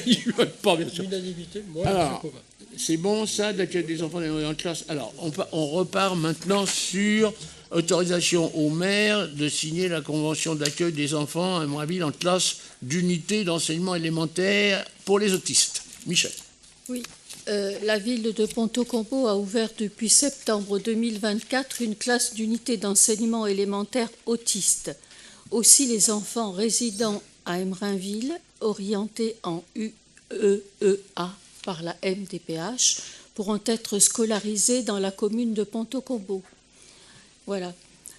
[SPEAKER 1] Il ne vote pas, bien sûr.
[SPEAKER 3] L'unanimité, moi,
[SPEAKER 1] Alors,
[SPEAKER 3] Covin.
[SPEAKER 1] c'est bon, ça, d'accueil des enfants en classe. Alors, on repart maintenant sur autorisation au maire de signer la convention d'accueil des enfants à Embrunville en classe d'unité d'enseignement élémentaire pour les autistes. Michel.
[SPEAKER 9] Oui. La ville de Ponto-Combo a ouvert depuis septembre 2024 une classe d'unité d'enseignement élémentaire autiste. Aussi, les enfants résidant à Embrunville, orientés en UEEA par la MDPH, pourront être scolarisés dans la commune de Ponto-Combo. Voilà.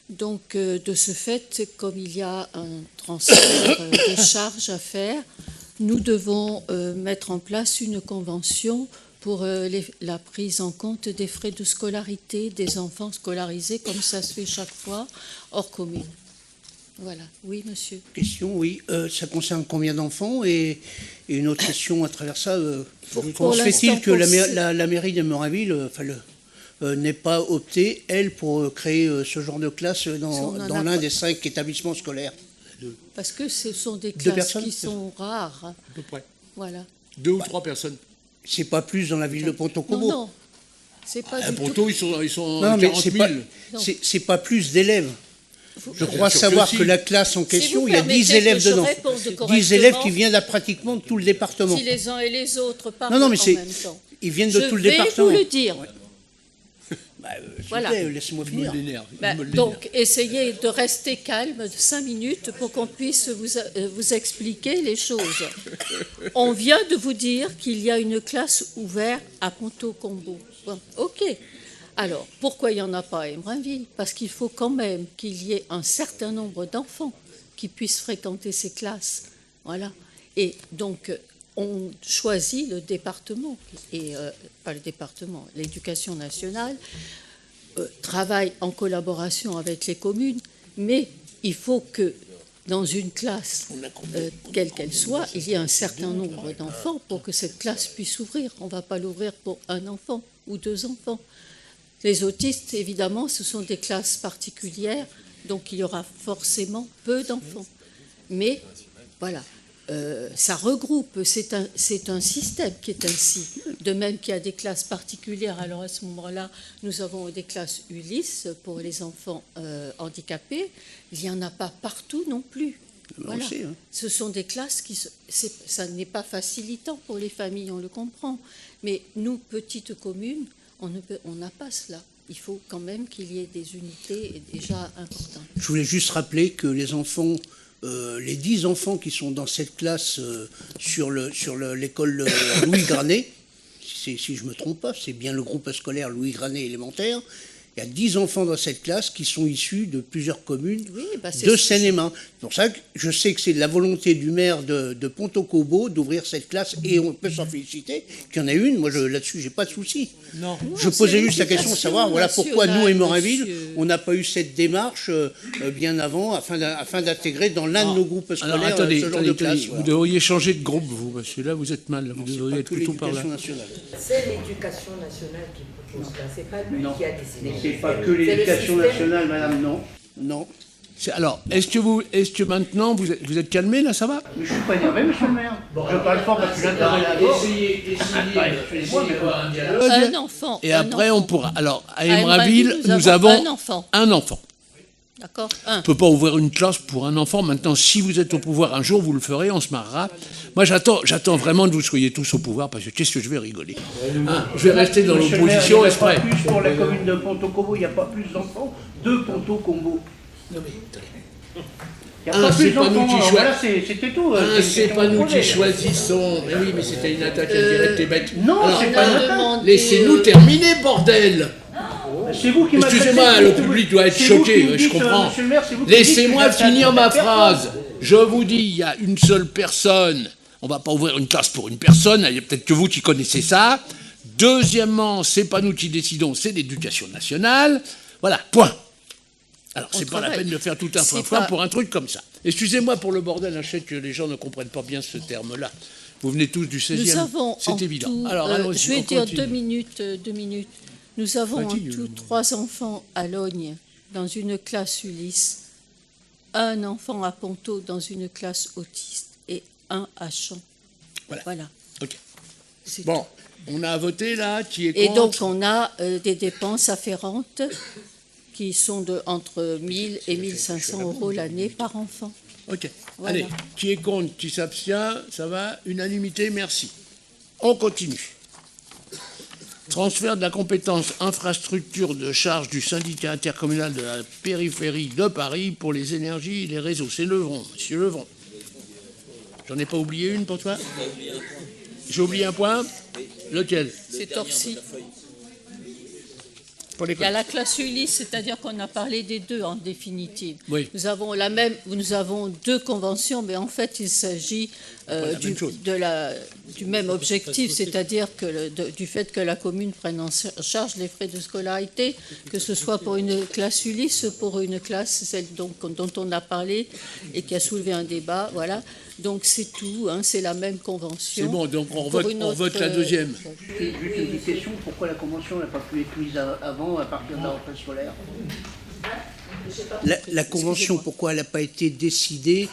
[SPEAKER 9] Donc, de ce fait, comme il y a un transfert de charges à faire, nous devons mettre en place une convention pour la prise en compte des frais de scolarité des enfants scolarisés, comme ça se fait chaque fois, hors commune. Voilà. Oui, monsieur.
[SPEAKER 11] Question, oui. Ça concerne combien d'enfants? Et une autre question à travers ça. Comment se fait-il que la mairie d'Embrunville n'ait pas opté, elle, pour créer ce genre de classe dans l'un des 5 établissements scolaires?
[SPEAKER 9] Parce que ce sont des classes qui sont rares.
[SPEAKER 1] À peu près.
[SPEAKER 9] Voilà.
[SPEAKER 1] 2 ou 3 personnes.
[SPEAKER 11] C'est pas plus dans la ville de Ponto-Combo?
[SPEAKER 9] Non, c'est pas du
[SPEAKER 1] Ponto,
[SPEAKER 9] tout.
[SPEAKER 1] ils sont
[SPEAKER 11] non,
[SPEAKER 1] 40
[SPEAKER 11] mais
[SPEAKER 1] 000.
[SPEAKER 11] c'est pas plus d'élèves. Je crois savoir que la classe en question, il y a 10 élèves dedans. 10 élèves qui viennent de pratiquement tout le département.
[SPEAKER 9] Si les uns et les autres parlent
[SPEAKER 11] non, mais
[SPEAKER 9] en même temps.
[SPEAKER 11] Ils viennent de tout le département.
[SPEAKER 9] Je vais vous le dire.
[SPEAKER 11] Ouais.
[SPEAKER 9] Voilà.
[SPEAKER 11] Laissez-moi finir.
[SPEAKER 9] Donc, essayez de rester calme de 5 minutes pour qu'on puisse vous expliquer les choses. On vient de vous dire qu'il y a une classe ouverte à Ponto-Combo. Bon, ok. Alors, pourquoi il n'y en a pas à Embrunville? Parce qu'il faut quand même qu'il y ait un certain nombre d'enfants qui puissent fréquenter ces classes. Voilà. Et donc, on choisit le département, et pas le département, l'éducation nationale travaille en collaboration avec les communes, mais il faut que dans une classe, quelle qu'elle soit, il y ait un certain nombre d'enfants pour que cette classe puisse s'ouvrir. On ne va pas l'ouvrir pour un enfant ou 2 enfants. Les autistes, évidemment, ce sont des classes particulières, donc il y aura forcément peu d'enfants. Mais voilà, ça regroupe, c'est un système qui est ainsi. De même qu'il y a des classes particulières, alors à ce moment-là, nous avons des classes Ulysse pour les enfants handicapés. Il n'y en a pas partout non plus. Voilà.
[SPEAKER 11] Aussi, hein.
[SPEAKER 9] Ce sont des classes ça n'est pas facilitant pour les familles, on le comprend. Mais nous, petites communes, on n'a pas cela. Il faut quand même qu'il y ait des unités déjà importantes.
[SPEAKER 11] Je voulais juste rappeler que les enfants, les 10 enfants qui sont dans cette classe sur l'école Louis Granet, si je ne me trompe pas, c'est bien le groupe scolaire Louis Granet élémentaire. Il y a 10 enfants dans cette classe qui sont issus de plusieurs communes de Seine-et-Marne. C'est pour ça que je sais que c'est la volonté du maire de Ponto-Combo d'ouvrir cette classe, et on peut s'en féliciter qu'il y en ait une. Moi, là-dessus, j'ai pas de souci.
[SPEAKER 3] Non.
[SPEAKER 11] Je posais juste la question de savoir pourquoi nous, Embrunville, on n'a pas eu cette démarche bien avant afin d'intégrer dans l'un de nos groupes scolaires ce genre de classe.
[SPEAKER 1] Vous devriez changer de groupe, vous, parce que là, vous êtes mal. Vous devriez être plutôt par là.
[SPEAKER 12] C'est l'éducation nationale qui propose ça. C'est pas lui qui a décidé.
[SPEAKER 11] C'est pas que l'éducation nationale, madame, non. Non.
[SPEAKER 1] Alors, est-ce que maintenant, vous êtes calmé, là, ça va?
[SPEAKER 11] Mais je ne suis pas énervé, monsieur le maire. Je parle fort parce que j'interviens d'abord.
[SPEAKER 1] Essayez un dialogue.
[SPEAKER 9] Un enfant.
[SPEAKER 1] Et après, on pourra. Alors, à Embrunville, nous avons un enfant.
[SPEAKER 9] D'accord.
[SPEAKER 1] On ne peut pas ouvrir une classe pour un enfant. Maintenant, si vous êtes au pouvoir un jour, vous le ferez, on se marrera. Moi, j'attends vraiment que vous soyez tous au pouvoir, parce que qu'est-ce que je vais rigoler. Je vais rester dans l'opposition exprès.
[SPEAKER 11] Plus pour la commune de Ponto-Combo, il n'y a pas plus d'enfants de Ponto-Combo.
[SPEAKER 1] Non mais, attendez.
[SPEAKER 11] C'est pas nous qui choisissons. C'était tout.
[SPEAKER 1] C'est pas nous qui choisissons. Mais oui, mais c'était une attaque indirecte et bête.
[SPEAKER 11] Non, c'est pas une attaque.
[SPEAKER 1] Laissez-nous terminer, bordel.
[SPEAKER 11] C'est vous qui m'avez.
[SPEAKER 1] Excusez-moi, le public doit être choqué, je comprends. Laissez-moi finir ma phrase. Je vous dis, il y a une seule personne. On ne va pas ouvrir une classe pour une personne. Il y a peut-être que vous qui connaissez ça. Deuxièmement, c'est pas nous qui décidons, c'est l'éducation nationale. Voilà, point. Alors, c'est pas la peine de faire tout un foin pour un truc comme ça. Excusez-moi pour le bordel, je sais que les gens ne comprennent pas bien ce terme-là. Vous venez tous du 16e, c'est évident.
[SPEAKER 9] Alors, je vais dire 2 minutes. Nous avons en tout 3 enfants à Logne dans une classe Ulysse, 1 enfant à Ponto dans une classe autiste et 1 à Champs. Voilà.
[SPEAKER 1] OK. Bon, on a voté là, qui est contre.
[SPEAKER 9] Et donc, on a des dépenses afférentes qui sont entre 1000 et 1500 euros l'année par enfant.
[SPEAKER 1] OK.
[SPEAKER 9] Voilà.
[SPEAKER 1] Allez, qui est contre, qui s'abstient, ça va, unanimité, merci. On continue. Transfert de la compétence infrastructure de charge du syndicat intercommunal de la périphérie de Paris pour les énergies et les réseaux. C'est Levron, monsieur Levron. J'en ai pas oublié une pour toi? J'ai oublié un point? Lequel?
[SPEAKER 9] C'est Torcy. Il y a la classe Ulysse, c'est-à-dire qu'on a parlé des 2 en définitive.
[SPEAKER 1] Oui.
[SPEAKER 9] Nous avons 2 conventions, mais en fait il s'agit du même objectif, c'est-à-dire du fait que la commune prenne en charge les frais de scolarité, que ce soit pour une classe Ulysse, pour une classe, celle dont on a parlé et qui a soulevé un débat, voilà. Donc c'est tout, c'est la même convention.
[SPEAKER 1] C'est bon, donc on vote la deuxième.
[SPEAKER 11] Juste une petite question, pourquoi la convention n'a pas pu être mise avant, à partir de la rentrée scolaire? La convention, pourquoi elle n'a pas été décidée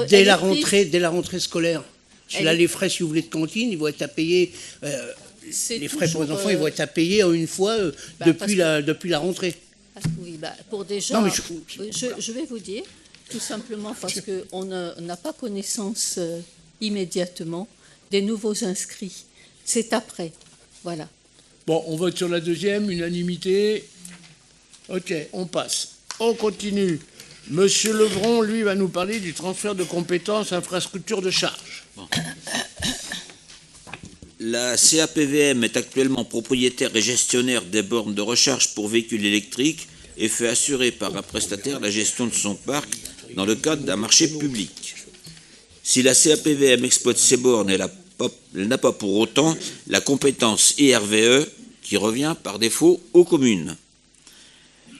[SPEAKER 11] dès la rentrée scolaire? Là, les frais, si vous voulez, de cantine, ils vont être à payer. Les frais pour les enfants, ils vont être à payer en une fois depuis la rentrée.
[SPEAKER 9] Oui, pour des gens. Je vais vous dire. Tout simplement parce qu'on n'a pas connaissance immédiatement des nouveaux inscrits. C'est après. Voilà.
[SPEAKER 1] Bon, on vote sur la deuxième, unanimité. OK, on passe. On continue. Monsieur Levron, lui, va nous parler du transfert de compétences infrastructure de charge. Bon.
[SPEAKER 13] La CAPVM est actuellement propriétaire et gestionnaire des bornes de recharge pour véhicules électriques et fait assurer par un prestataire la gestion de son parc dans le cadre d'un marché public. Si la CAPVM exploite ces bornes, elle n'a pas pour autant la compétence IRVE qui revient par défaut aux communes.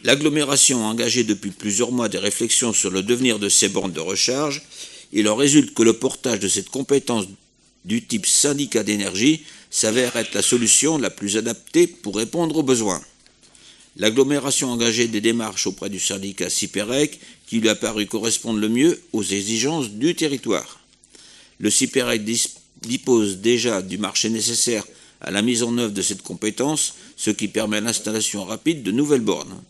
[SPEAKER 13] L'agglomération a engagé depuis plusieurs mois des réflexions sur le devenir de ces bornes de recharge. Il en résulte que le portage de cette compétence du type syndicat d'énergie s'avère être la solution la plus adaptée pour répondre aux besoins. L'agglomération a engagé des démarches auprès du syndicat Cyperec qui lui a paru correspondre le mieux aux exigences du territoire. Le Cyperec dispose déjà du marché nécessaire à la mise en œuvre de cette compétence, ce qui permet l'installation rapide de nouvelles bornes.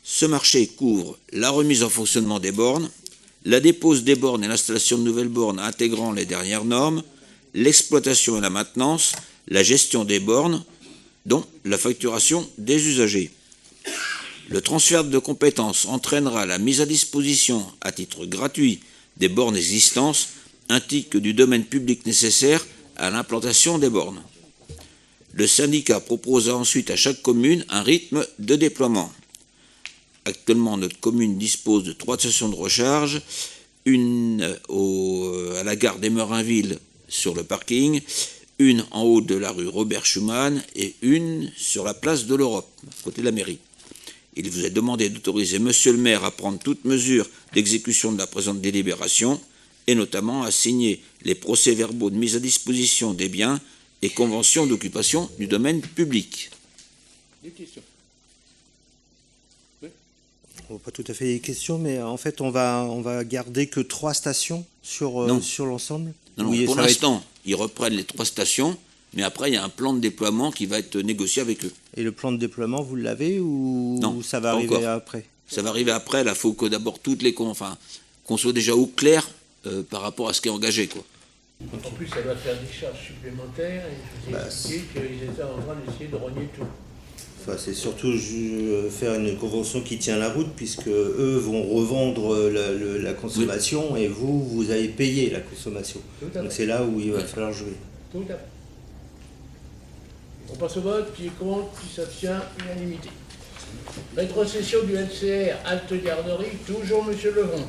[SPEAKER 13] Ce marché couvre la remise en fonctionnement des bornes, la dépose des bornes et l'installation de nouvelles bornes intégrant les dernières normes, l'exploitation et la maintenance, la gestion des bornes, dont la facturation des usagers. Le transfert de compétences entraînera la mise à disposition à titre gratuit des bornes existantes ainsi que du domaine public nécessaire à l'implantation des bornes. Le syndicat proposera ensuite à chaque commune un rythme de déploiement. Actuellement, notre commune dispose de 3 stations de recharge, une à la gare d'Emerinville sur le parking, une en haut de la rue Robert Schumann et une sur la place de l'Europe, à côté de la mairie. Il vous est demandé d'autoriser Monsieur le maire à prendre toute mesure d'exécution de la présente délibération et notamment à signer les procès-verbaux de mise à disposition des biens et conventions d'occupation du domaine public.
[SPEAKER 1] Des questions?
[SPEAKER 5] Bon, pas tout à fait des questions, mais en fait, on va garder que 3 stations sur l'ensemble.
[SPEAKER 13] Non, oui, pour l'instant, ils reprennent les 3 stations, mais après, il y a un plan de déploiement qui va être négocié avec eux.
[SPEAKER 5] Et le plan de déploiement, vous l'avez ou
[SPEAKER 13] non,
[SPEAKER 5] ça va arriver
[SPEAKER 13] encore.
[SPEAKER 5] Après?
[SPEAKER 13] Ça va arriver après, là, il faut que d'abord qu'on soit déjà au clair par rapport à ce qui est engagé, quoi.
[SPEAKER 1] En plus, ça va faire des charges supplémentaires, et je vous ai expliqué qu'ils étaient en train d'essayer de rogner tout.
[SPEAKER 5] Enfin, c'est surtout faire une convention qui tient la route, puisque eux vont revendre la consommation, et vous allez payer la consommation. Donc c'est là où il va falloir jouer.
[SPEAKER 1] Tout à fait. On passe au vote. Qui est contre? Qui s'abstient? Unanimité. Rétrocession du LCR, halte garderie, toujours M. Levron.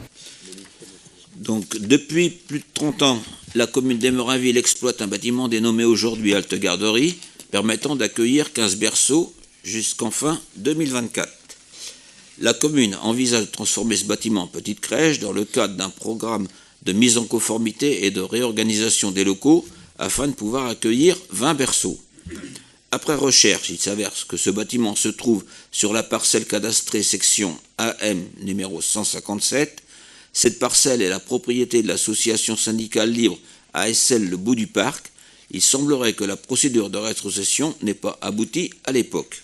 [SPEAKER 13] Donc, depuis plus de 30 ans, la commune d'Emerainville exploite un bâtiment dénommé aujourd'hui halte garderie, permettant d'accueillir 15 berceaux jusqu'en fin 2024. La commune envisage de transformer ce bâtiment en petite crèche dans le cadre d'un programme de mise en conformité et de réorganisation des locaux afin de pouvoir accueillir 20 berceaux. Après recherche, il s'avère que ce bâtiment se trouve sur la parcelle cadastrée section AM numéro 157. Cette parcelle est la propriété de l'association syndicale libre ASL Le Bout du Parc. Il semblerait que la procédure de rétrocession n'ait pas abouti à l'époque.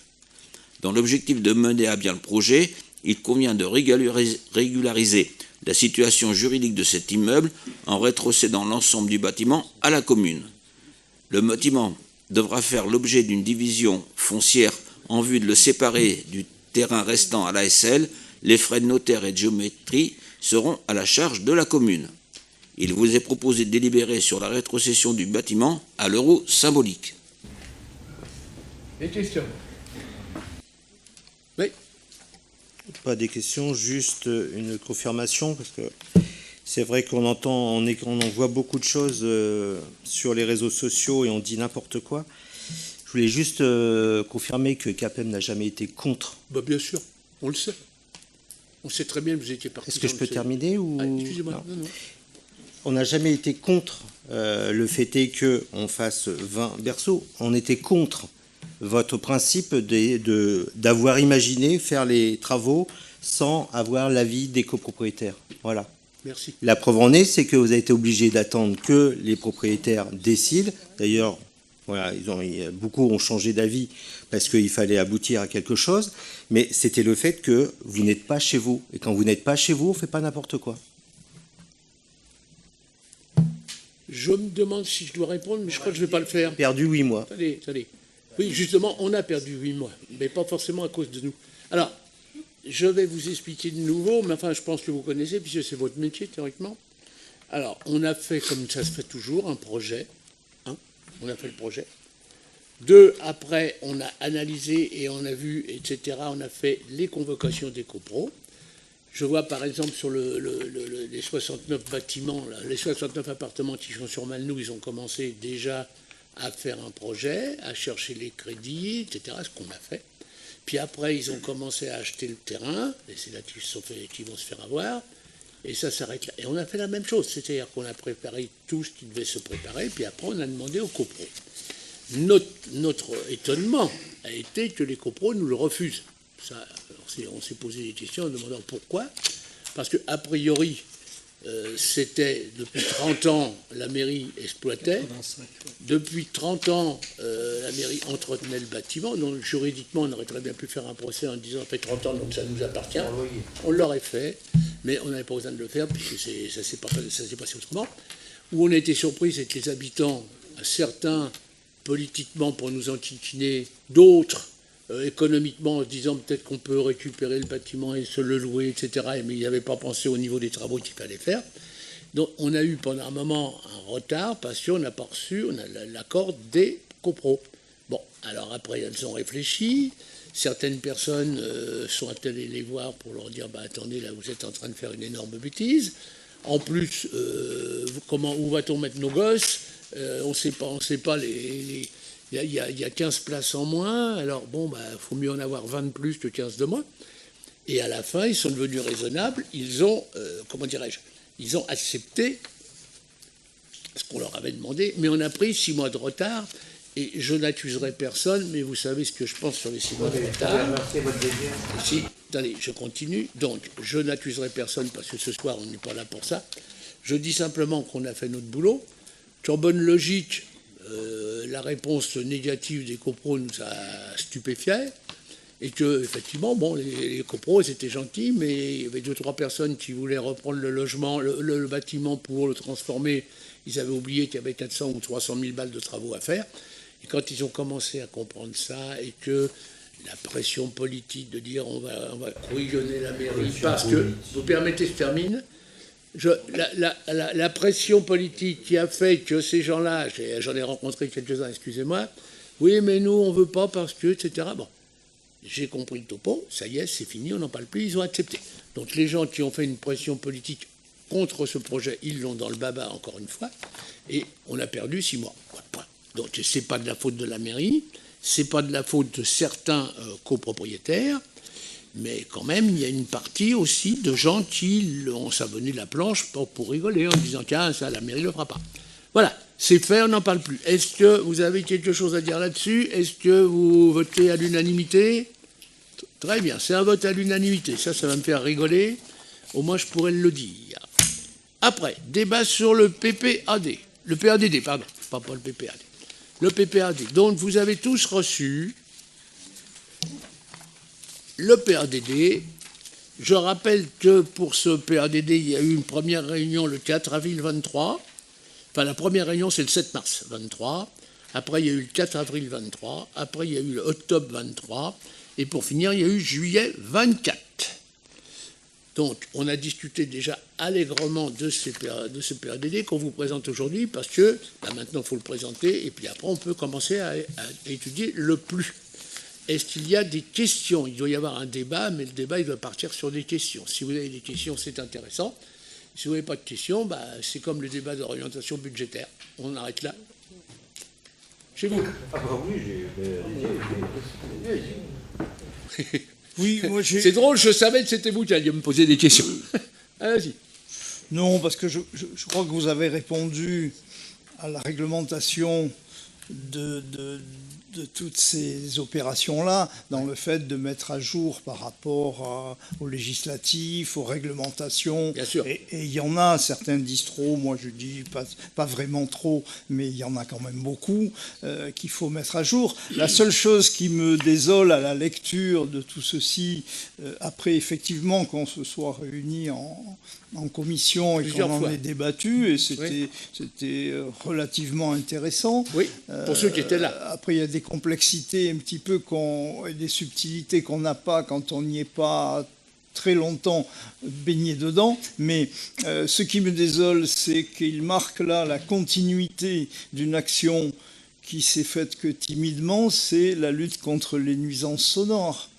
[SPEAKER 13] Dans l'objectif de mener à bien le projet, il convient de régulariser la situation juridique de cet immeuble en rétrocédant l'ensemble du bâtiment à la commune. Le bâtiment devra faire l'objet d'une division foncière en vue de le séparer du terrain restant à l'ASL. Les frais de notaire et de géométrie seront à la charge de la commune. Il vous est proposé de délibérer sur la rétrocession du bâtiment à l'euro symbolique.
[SPEAKER 1] Des questions? Oui.
[SPEAKER 5] Pas des questions, juste une confirmation, parce que c'est vrai qu'on on en voit beaucoup de choses sur les réseaux sociaux et on dit n'importe quoi. Je voulais juste confirmer que CAPEM n'a jamais été contre.
[SPEAKER 1] Bah bien sûr, on le sait. On sait très bien que vous étiez parti.
[SPEAKER 5] Est-ce que je peux terminer ou...
[SPEAKER 1] Excusez-moi. Non.
[SPEAKER 5] On n'a jamais été contre le fait qu'on fasse 20 berceaux. On était contre votre principe d'avoir imaginé faire les travaux sans avoir l'avis des copropriétaires. Voilà.
[SPEAKER 1] Merci.
[SPEAKER 5] La preuve en est, c'est que vous avez été obligé d'attendre que les propriétaires décident. D'ailleurs, voilà, beaucoup ont changé d'avis parce qu'il fallait aboutir à quelque chose. Mais c'était le fait que vous n'êtes pas chez vous. Et quand vous n'êtes pas chez vous, on ne fait pas n'importe quoi.
[SPEAKER 1] Je me demande si je dois répondre, mais je crois que je ne vais pas le faire.
[SPEAKER 5] Perdu 8 mois.
[SPEAKER 1] Attendez. Oui, justement, on a perdu 8 mois, mais pas forcément à cause de nous. Alors, je vais vous expliquer de nouveau, mais enfin, je pense que vous connaissez, puisque c'est votre métier, théoriquement. Alors, on a fait, comme ça se fait toujours, un projet. On a fait le projet. 2, après, on a analysé et on a vu, etc. On a fait les convocations des copros. Je vois, par exemple, sur les 69 bâtiments, là, les 69 appartements qui sont sur Malnou, ils ont commencé déjà à faire un projet, à chercher les crédits, etc., ce qu'on a fait. Puis après, ils ont commencé à acheter le terrain, et c'est là qu'ils vont se faire avoir, et ça s'arrête là. Et on a fait la même chose, c'est-à-dire qu'on a préparé tout ce qui devait se préparer, puis après, on a demandé aux copros. Notre étonnement a été que les copros nous le refusent. Ça, on s'est posé des questions en demandant pourquoi. Parce qu'a priori, c'était depuis 30 ans, la mairie exploitait. Depuis 30 ans, la mairie entretenait le bâtiment. Donc juridiquement, on aurait très bien pu faire un procès en disant ça fait 30 ans, donc ça nous appartient. On l'aurait fait, mais on n'avait pas besoin de le faire, puisque ça s'est passé autrement. Où on a été surpris, c'est que les habitants, certains politiquement pour nous enquiquiner, d'autres économiquement en se disant peut-être qu'on peut récupérer le bâtiment et se le louer, etc. Mais ils n'avaient pas pensé au niveau des travaux qu'il fallait faire. Donc on a eu pendant un moment un retard parce qu'on n'a pas reçu l'accord des copros. Bon, alors après elles ont réfléchi. Certaines personnes sont allées les voir pour leur dire attendez, là vous êtes en train de faire une énorme bêtise. En plus, où va-t-on mettre nos gosses? On ne sait pas il y a 15 places en moins, alors faut mieux en avoir 20 de plus que 15 de moins. Et à la fin, ils sont devenus raisonnables, ils ont, ils ont accepté ce qu'on leur avait demandé, mais on a pris 6 mois de retard, et je n'accuserai personne, mais vous savez ce que je pense sur les 6 mois de retard. Attendez, je continue. Donc, je n'accuserai personne, parce que ce soir, on n'est pas là pour ça. Je dis simplement qu'on a fait notre boulot, qu'en bonne logique, la réponse négative des copros nous a stupéfiés Et que, effectivement, bon, les copros, étaient gentils, mais il y avait 2-3 personnes qui voulaient reprendre le logement, le bâtiment pour le transformer. Ils avaient oublié qu'il y avait 400 ou 300 000 balles de travaux à faire. Et quand ils ont commencé à comprendre ça, et que la pression politique de dire on va couillonner la mairie, parce que, vous permettez, je termine, la pression politique qui a fait que ces gens-là, j'en ai rencontré quelques-uns, excusez-moi, oui, mais nous, on ne veut pas parce que, etc. Bon, j'ai compris le topo, ça y est, c'est fini, on n'en parle plus, ils ont accepté. Donc les gens qui ont fait une pression politique contre ce projet, ils l'ont dans le baba, encore une fois, et on a perdu 6 mois. Point. Donc ce n'est pas de la faute de la mairie, ce n'est pas de la faute de certains copropriétaires, mais quand même, il y a une partie aussi de gens qui ont savonné la planche pour rigoler, en disant tiens, ça, la mairie ne le fera pas. Voilà, c'est fait, on n'en parle plus. Est-ce que vous avez quelque chose à dire là-dessus? Est-ce que vous votez à l'unanimité? Très bien, c'est un vote à l'unanimité. Ça va me faire rigoler. Au moins, je pourrais le dire. Après, débat sur le PPAD. Le PADD, pardon, pas le PPAD. Le PPAD. Donc, vous avez tous reçu le PADD. Je rappelle que pour ce PADD, il y a eu une première réunion le 4 avril 23. Enfin, la première réunion, c'est le 7 mars 23. Après, il y a eu le 4 avril 23. Après, il y a eu le octobre 23. Et pour finir, il y a eu juillet 24. Donc, on a discuté déjà allègrement de ce PADD qu'on vous présente aujourd'hui, parce que là, maintenant, il faut le présenter, et puis après, on peut commencer à étudier le plus. Est-ce qu'il y a des questions? Il doit y avoir un débat, mais le débat, il doit partir sur des questions. Si vous avez des questions, c'est intéressant. Si vous n'avez pas de questions, c'est comme le débat d'orientation budgétaire. On arrête là. Chez vous.
[SPEAKER 10] Ah bah oui,
[SPEAKER 2] Oui, moi j'ai...
[SPEAKER 1] C'est drôle, je savais que c'était vous qui alliez me poser des questions. Allez-y.
[SPEAKER 2] Non, parce que je crois que vous avez répondu à la réglementation de toutes ces opérations-là, dans le fait de mettre à jour par rapport aux législatifs, aux réglementations.
[SPEAKER 1] Bien sûr.
[SPEAKER 2] Et il y en a, certains disent trop, moi je dis pas vraiment trop, mais il y en a quand même beaucoup qu'il faut mettre à jour. La seule chose qui me désole à la lecture de tout ceci, après effectivement qu'on se soit réunis en commission et qu'on en ait débattu, et c'était relativement intéressant.
[SPEAKER 1] Oui, pour ceux qui étaient là.
[SPEAKER 2] Après, il y a des complexités un petit peu et des subtilités qu'on n'a pas quand on n'y est pas très longtemps baigné dedans, mais ce qui me désole, c'est qu'il marque là la continuité d'une action qui s'est faite que timidement, c'est la lutte contre les nuisances sonores.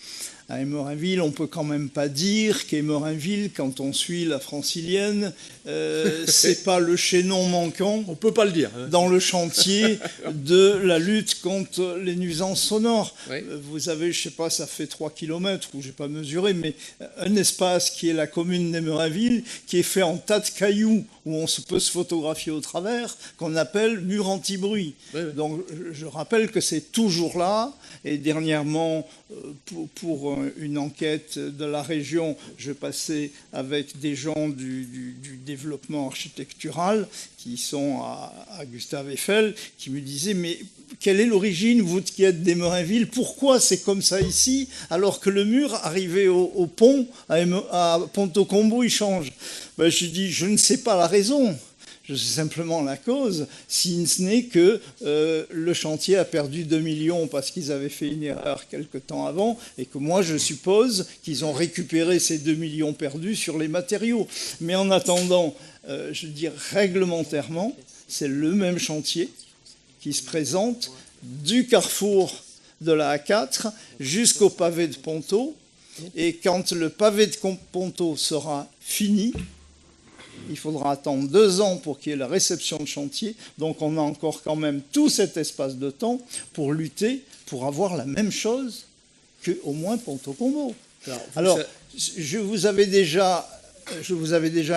[SPEAKER 2] À Émerinville, on ne peut quand même pas dire qu'Émerinville, quand on suit la francilienne, c'est pas le chaînon manquant.
[SPEAKER 1] On peut pas le dire.
[SPEAKER 2] Dans le chantier de la lutte contre les nuisances sonores. Oui. Vous avez, je sais pas, ça fait 3 km, ou j'ai pas mesuré, mais un espace qui est la commune d'Émerinville, qui est fait en tas de cailloux, où on peut se photographier au travers, qu'on appelle mur anti-bruit. Oui. Donc je rappelle que c'est toujours là, et dernièrement, pour une enquête de la région, je passais avec des gens du développement architectural qui sont à Gustave Eiffel, qui me disaient mais quelle est l'origine, vous qui êtes d'Émerinville, pourquoi c'est comme ça ici, alors que le mur arrivé au pont, à Ponto-Combo, il change. Ben, je dis je ne sais pas la raison. Je sais simplement la cause, si ce n'est que le chantier a perdu 2 millions parce qu'ils avaient fait une erreur quelque temps avant, et que moi je suppose qu'ils ont récupéré ces 2 millions perdus sur les matériaux. Mais en attendant, je veux dire réglementairement, c'est le même chantier qui se présente du carrefour de la A4 jusqu'au pavé de Ponto, et quand le pavé de Ponto sera fini, il faudra attendre 2 ans pour qu'il y ait la réception de chantier. Donc on a encore quand même tout cet espace de temps pour lutter, pour avoir la même chose qu'au moins Ponto-Combo. Alors, je vous avais déjà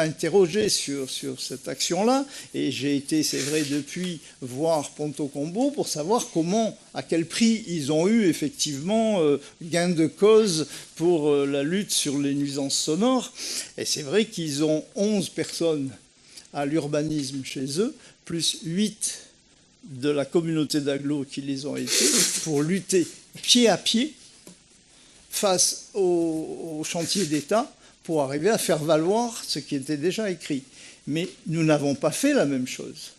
[SPEAKER 2] interrogé sur cette action-là, et j'ai été, c'est vrai, depuis voir Ponto-Combo pour savoir à quel prix ils ont eu effectivement gain de cause pour la lutte sur les nuisances sonores. Et c'est vrai qu'ils ont 11 personnes à l'urbanisme chez eux, plus 8 de la communauté d'agglo qui les ont été, pour lutter pied à pied face au chantier d'État pour arriver à faire valoir ce qui était déjà écrit. Mais nous n'avons pas fait la même chose.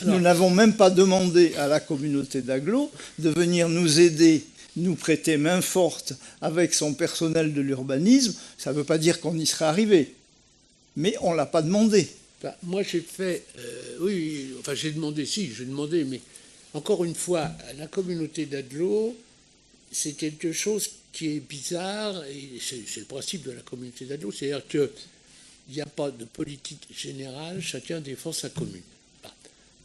[SPEAKER 2] Nous n'avons même pas demandé à la communauté d'agglo de venir nous aider, nous prêter main forte avec son personnel de l'urbanisme. Ça ne veut pas dire qu'on y serait arrivé, mais on ne l'a pas demandé.
[SPEAKER 1] Enfin, moi j'ai fait, j'ai demandé, mais encore une fois, la communauté d'agglo, c'est quelque chose qui est bizarre, et c'est le principe de la communauté d'agglo, c'est-à-dire qu'il n'y a pas de politique générale, chacun défend sa commune.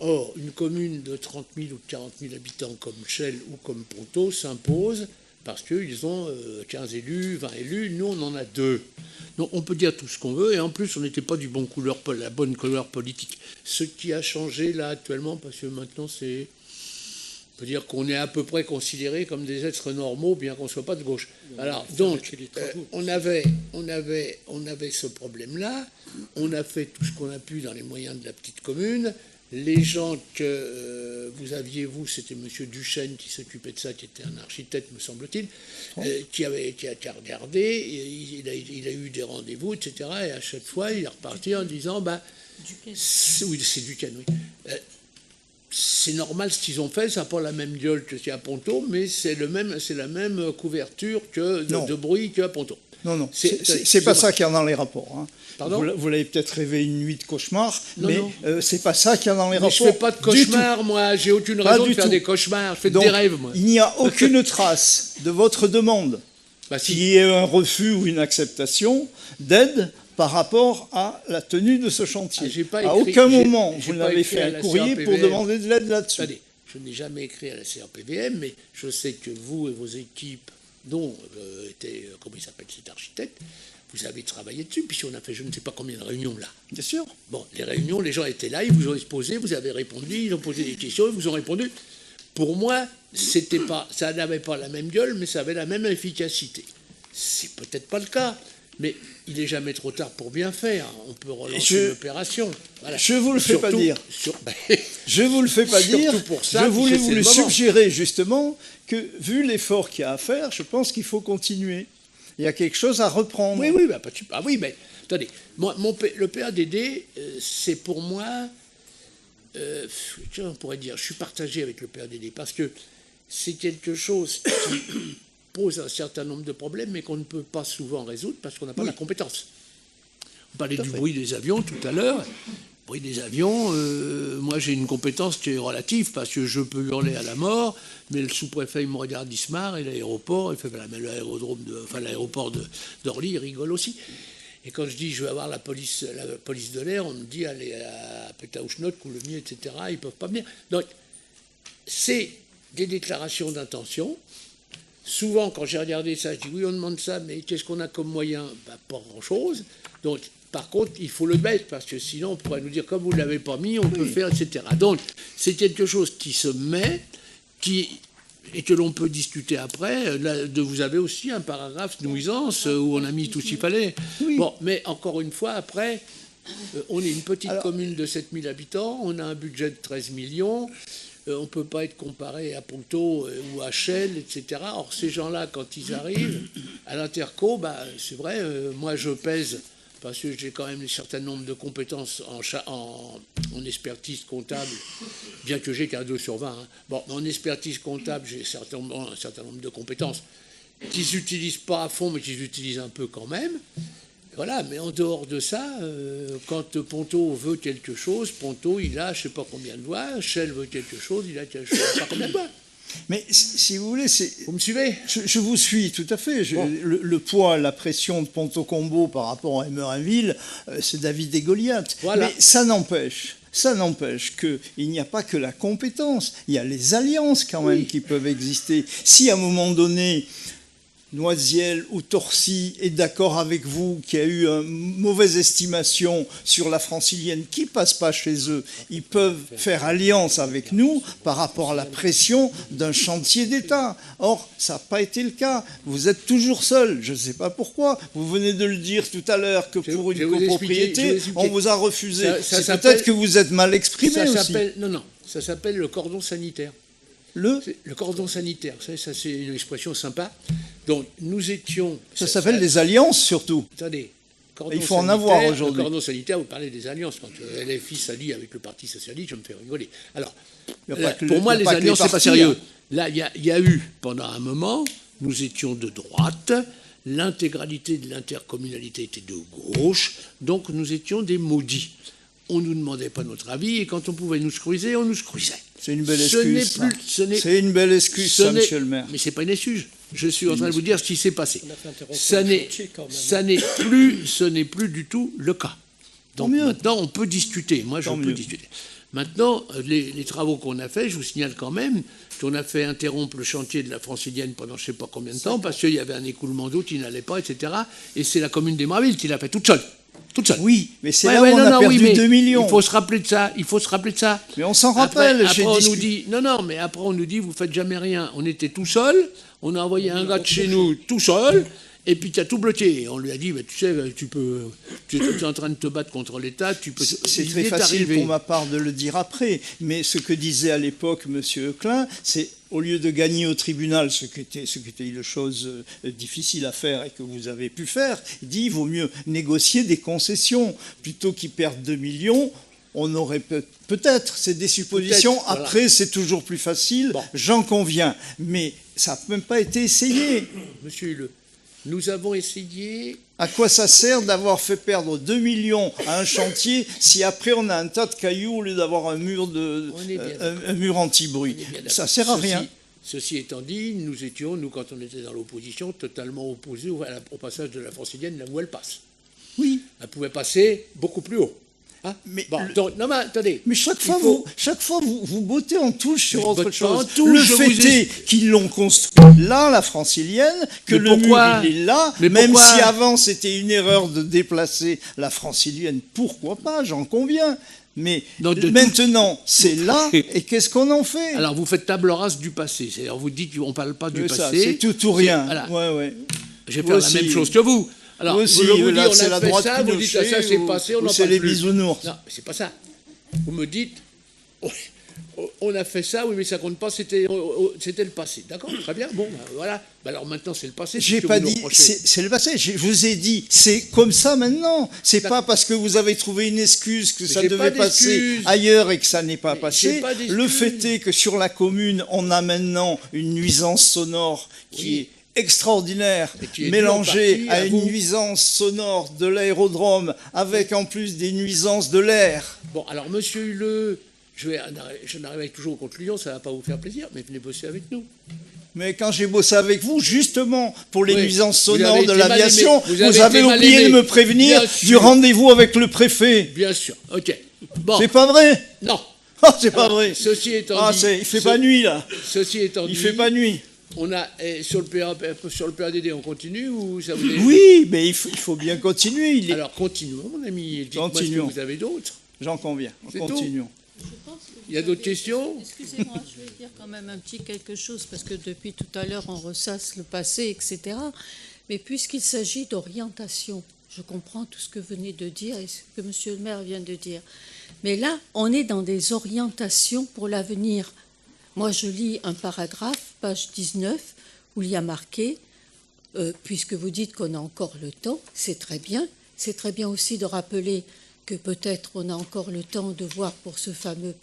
[SPEAKER 1] Or, une commune de 30 000 ou de 40 000 habitants comme Chelles ou comme Ponto s'impose parce qu'ils ont 15 élus, 20 élus, nous on en a 2. Donc on peut dire tout ce qu'on veut, et en plus on n'était pas la bonne couleur politique. Ce qui a changé là actuellement, parce que maintenant on peut dire qu'on est à peu près considérés comme des êtres normaux, bien qu'on ne soit pas de gauche. Alors donc, on avait ce problème-là, on a fait tout ce qu'on a pu dans les moyens de la petite commune. Les gens que vous aviez, c'était M. Duchesne qui s'occupait de ça, qui était un architecte, me semble-t-il, qui a regardé, il a eu des rendez-vous, etc. Et à chaque fois, il est reparti en disant, oui, c'est Duquesne, oui. C'est normal ce qu'ils ont fait, ça n'a pas la même gueule que c'est à Ponto, mais c'est la même couverture de bruit qu'à Ponto.
[SPEAKER 2] Non, c'est pas ça qu'il y a dans les rapports. Hein. Vous l'avez peut-être rêvé une nuit de cauchemar, mais c'est pas ça qu'il y a dans les rapports.
[SPEAKER 1] Je fais pas de cauchemar, moi. J'ai aucune raison de faire des cauchemars. Je fais des rêves, moi.
[SPEAKER 2] Il n'y a aucune trace de votre demande qui est un refus ou une acceptation d'aide par rapport à la tenue de ce chantier. À aucun moment, vous n'avez fait un courrier pour demander de l'aide là-dessus.
[SPEAKER 1] Attendez, je n'ai jamais écrit à la CRPVM, mais je sais que vous et vos équipes, dont était, comment il s'appelle cet architecte, vous avez travaillé dessus, puis on a fait je ne sais pas combien de réunions là.
[SPEAKER 2] Bien sûr.
[SPEAKER 1] Bon, les réunions, les gens étaient là, ils vous ont exposé, vous avez répondu, ils ont posé des questions, ils vous ont répondu. Pour moi, ça n'avait pas la même gueule, mais ça avait la même efficacité. C'est peut-être pas le cas, mais il n'est jamais trop tard pour bien faire. On peut relancer l'opération. Voilà.
[SPEAKER 2] Je vous le fais pas dire. Je vous le fais pas dire.
[SPEAKER 1] Pour ça,
[SPEAKER 2] je voulais vous le suggérer justement que, vu l'effort qu'il y a à faire, je pense qu'il faut continuer. Il y a quelque chose à reprendre.
[SPEAKER 1] Oui, mais attendez, moi, le PADD, c'est pour moi, on pourrait dire, je suis partagé avec le PADD, parce que c'est quelque chose qui pose un certain nombre de problèmes, mais qu'on ne peut pas souvent résoudre parce qu'on n'a pas la compétence. On parlait du bruit des avions tout à l'heure. Le bruit des avions, moi j'ai une compétence qui est relative parce que je peux hurler à la mort, mais le sous-préfet il me regarde, il se marre, et l'aéroport, il fait l'aéroport d'Orly, il rigole aussi. Et quand je dis je vais avoir la police de l'air, on me dit allez à Pétaouchnot, Coulommiers, etc. Ils ne peuvent pas venir. Donc c'est des déclarations d'intention. Souvent, quand j'ai regardé ça, je dis oui, on demande ça, mais qu'est-ce qu'on a comme moyen? Pas grand-chose. Donc, par contre, il faut le mettre, parce que sinon, on pourrait nous dire, comme vous ne l'avez pas mis, on peut faire, etc. Donc, c'est quelque chose qui se met, et que l'on peut discuter après. Là, vous avez aussi un paragraphe nuisance où on a mis tout ce qu'il fallait. Oui. Bon, mais encore une fois, après, on est une petite commune de 7000 habitants, on a un budget de 13 millions. On ne peut pas être comparé à Ponto ou à Chelles, etc. Or, ces gens-là, quand ils arrivent à l'Interco, c'est vrai, moi je pèse, parce que j'ai quand même un certain nombre de compétences en expertise comptable, bien que j'ai qu'un 2 sur 20. Hein. Bon, en expertise comptable, j'ai un certain nombre de compétences qu'ils n'utilisent pas à fond, mais qu'ils utilisent un peu quand même. Voilà, mais en dehors de ça, quand Ponto veut quelque chose, Ponto, il a je ne sais pas combien de voix, Chelles veut quelque chose, il a je ne sais pas combien de voix.
[SPEAKER 2] Mais si vous voulez,
[SPEAKER 1] vous me suivez?
[SPEAKER 2] Je vous suis tout à fait. Le poids, la pression de Ponto Combo par rapport à Emerainville, c'est David et Goliath. Voilà. Mais ça n'empêche qu'il n'y a pas que la compétence, il y a les alliances quand même qui peuvent exister. Si à un moment donné, Noisiel ou Torcy est d'accord avec vous, qui a eu une mauvaise estimation sur la francilienne qui ne passe pas chez eux, ils peuvent faire alliance avec nous par rapport à la pression d'un chantier d'État. Or, ça n'a pas été le cas. Vous êtes toujours seul. Je ne sais pas pourquoi. Vous venez de le dire tout à l'heure que pour une copropriété, on vous a refusé. C'est peut-être que vous êtes mal exprimé aussi.
[SPEAKER 1] Non, ça s'appelle le cordon sanitaire. Le cordon sanitaire, ça c'est une expression sympa. Donc nous étions...
[SPEAKER 2] Ça s'appelle des alliances surtout.
[SPEAKER 1] Attendez.
[SPEAKER 2] Il faut en avoir aujourd'hui.
[SPEAKER 1] Le cordon sanitaire, vous parlez des alliances. Quand LFI s'allie avec le Parti Socialiste, je me fais rigoler. Alors, pour moi, les alliances, c'est pas sérieux. Là, il y a eu, pendant un moment, nous étions de droite, l'intégralité de l'intercommunalité était de gauche, donc nous étions des maudits. On ne nous demandait pas notre avis, et quand on pouvait nous scruiser, on nous scruisait.
[SPEAKER 2] C'est une belle excuse. C'est une belle excuse, ça, monsieur le maire.
[SPEAKER 1] Mais ce n'est pas une excuse. Je suis en train de vous dire ce qui s'est passé. Ce n'est plus du tout le cas. Donc maintenant, on peut discuter. Moi, je peux discuter. Maintenant, les travaux qu'on a faits, je vous signale quand même qu'on a fait interrompre le chantier de la Francilienne pendant je ne sais pas combien de temps, parce qu'il y avait un écoulement d'eau qui n'allait pas, etc. Et c'est la commune d'Émerainville qui l'a fait toute seule.
[SPEAKER 2] Oui, mais c'est là où on a perdu 2 millions.
[SPEAKER 1] Il faut se rappeler de ça.
[SPEAKER 2] Mais on s'en rappelle.
[SPEAKER 1] Après on nous dit, mais après on nous dit, vous faites jamais rien. On était tout seul, on a envoyé un gars de chez nous tout seul, et puis tu as tout bloqué. On lui a dit, tu sais, tu es en train de te battre contre l'État, tu peux...
[SPEAKER 2] C'est très facile pour ma part de le dire après, mais ce que disait à l'époque M. Klein, c'est au lieu de gagner au tribunal, ce qui était une chose difficile à faire et que vous avez pu faire, il dit il vaut mieux négocier des concessions. Plutôt qu'ils perdent 2 millions, on aurait peut-être, c'est des suppositions, après c'est toujours plus facile, j'en conviens, mais ça n'a même pas été essayé.
[SPEAKER 1] Monsieur Huleux, nous avons essayé...
[SPEAKER 2] À quoi ça sert d'avoir fait perdre 2 millions à un chantier si après on a un tas de cailloux au lieu d'avoir un mur anti-bruit? Ça sert à rien.
[SPEAKER 1] Ceci étant dit, nous étions, quand on était dans l'opposition, totalement opposés au passage de la Francilienne là où elle passe.
[SPEAKER 2] Oui.
[SPEAKER 1] Elle pouvait passer beaucoup plus haut. Hein, mais attendez.
[SPEAKER 2] Mais chaque fois, vous bottez en touche sur autre chose. Le fait est qu'ils l'ont construit là, la Francilienne, que le mur il est là, même si avant c'était une erreur de déplacer la Francilienne. Pourquoi pas, j'en conviens. Mais maintenant, c'est là, et qu'est-ce qu'on en fait?
[SPEAKER 1] Alors, vous faites table rase du passé. C'est-à-dire, vous dites qu'on ne parle pas du passé.
[SPEAKER 2] C'est tout ou rien.
[SPEAKER 1] Ouais. Je vais faire la même chose que vous. Alors,
[SPEAKER 2] aussi,
[SPEAKER 1] je vous dis, on
[SPEAKER 2] c'est
[SPEAKER 1] a fait ça, vous dites, ça c'est passé, on n'en parle plus.
[SPEAKER 2] C'est les bisounours.
[SPEAKER 1] Non, c'est pas ça. Vous me dites, on a fait ça, oui, mais ça compte pas, c'était le passé. D'accord, très bien, bon, voilà. Alors maintenant, c'est le passé.
[SPEAKER 2] J'ai pas dit, c'est le passé. Je vous ai dit, c'est comme ça maintenant. C'est pas parce que vous avez trouvé une excuse que ça devait passer ailleurs et que ça n'est pas passé. Le fait est que sur la commune, on a maintenant une nuisance sonore qui est extraordinaire, mélangée à une nuisance sonore de l'aérodrome, avec en plus des nuisances de l'air.
[SPEAKER 1] Bon, alors, monsieur Huleux, je n'arrive toujours aux conclusions, ça ne va pas vous faire plaisir, mais venez bosser avec nous.
[SPEAKER 2] Mais quand j'ai bossé avec vous, justement, pour les nuisances sonores de l'aviation, vous avez oublié de me prévenir du rendez-vous avec le préfet.
[SPEAKER 1] Bien sûr, ok. Bon.
[SPEAKER 2] C'est pas vrai?
[SPEAKER 1] Non.
[SPEAKER 2] Oh, c'est pas vrai.
[SPEAKER 1] Ceci étant dit...
[SPEAKER 2] il fait pas nuit, là.
[SPEAKER 1] Ceci étant dit...
[SPEAKER 2] Il fait pas nuit.
[SPEAKER 1] On a, sur le PADD, on continue ou ça vous
[SPEAKER 2] Oui, mais il faut bien continuer.
[SPEAKER 1] Alors continuons, mon ami. Dites-moi ce que vous avez d'autres.
[SPEAKER 2] J'en conviens. Continuons.
[SPEAKER 1] Il y a d'autres questions?
[SPEAKER 9] Excusez-moi, je vais dire quand même un petit quelque chose, parce que depuis tout à l'heure, on ressasse le passé, etc. Mais puisqu'il s'agit d'orientation, je comprends tout ce que vous venez de dire et ce que monsieur le maire vient de dire. Mais là, on est dans des orientations pour l'avenir. Moi, je lis un paragraphe, page 19, où il y a marqué, puisque vous dites qu'on a encore le temps, c'est très bien. C'est très bien aussi de rappeler que peut-être on a encore le temps de voir pour ce fameux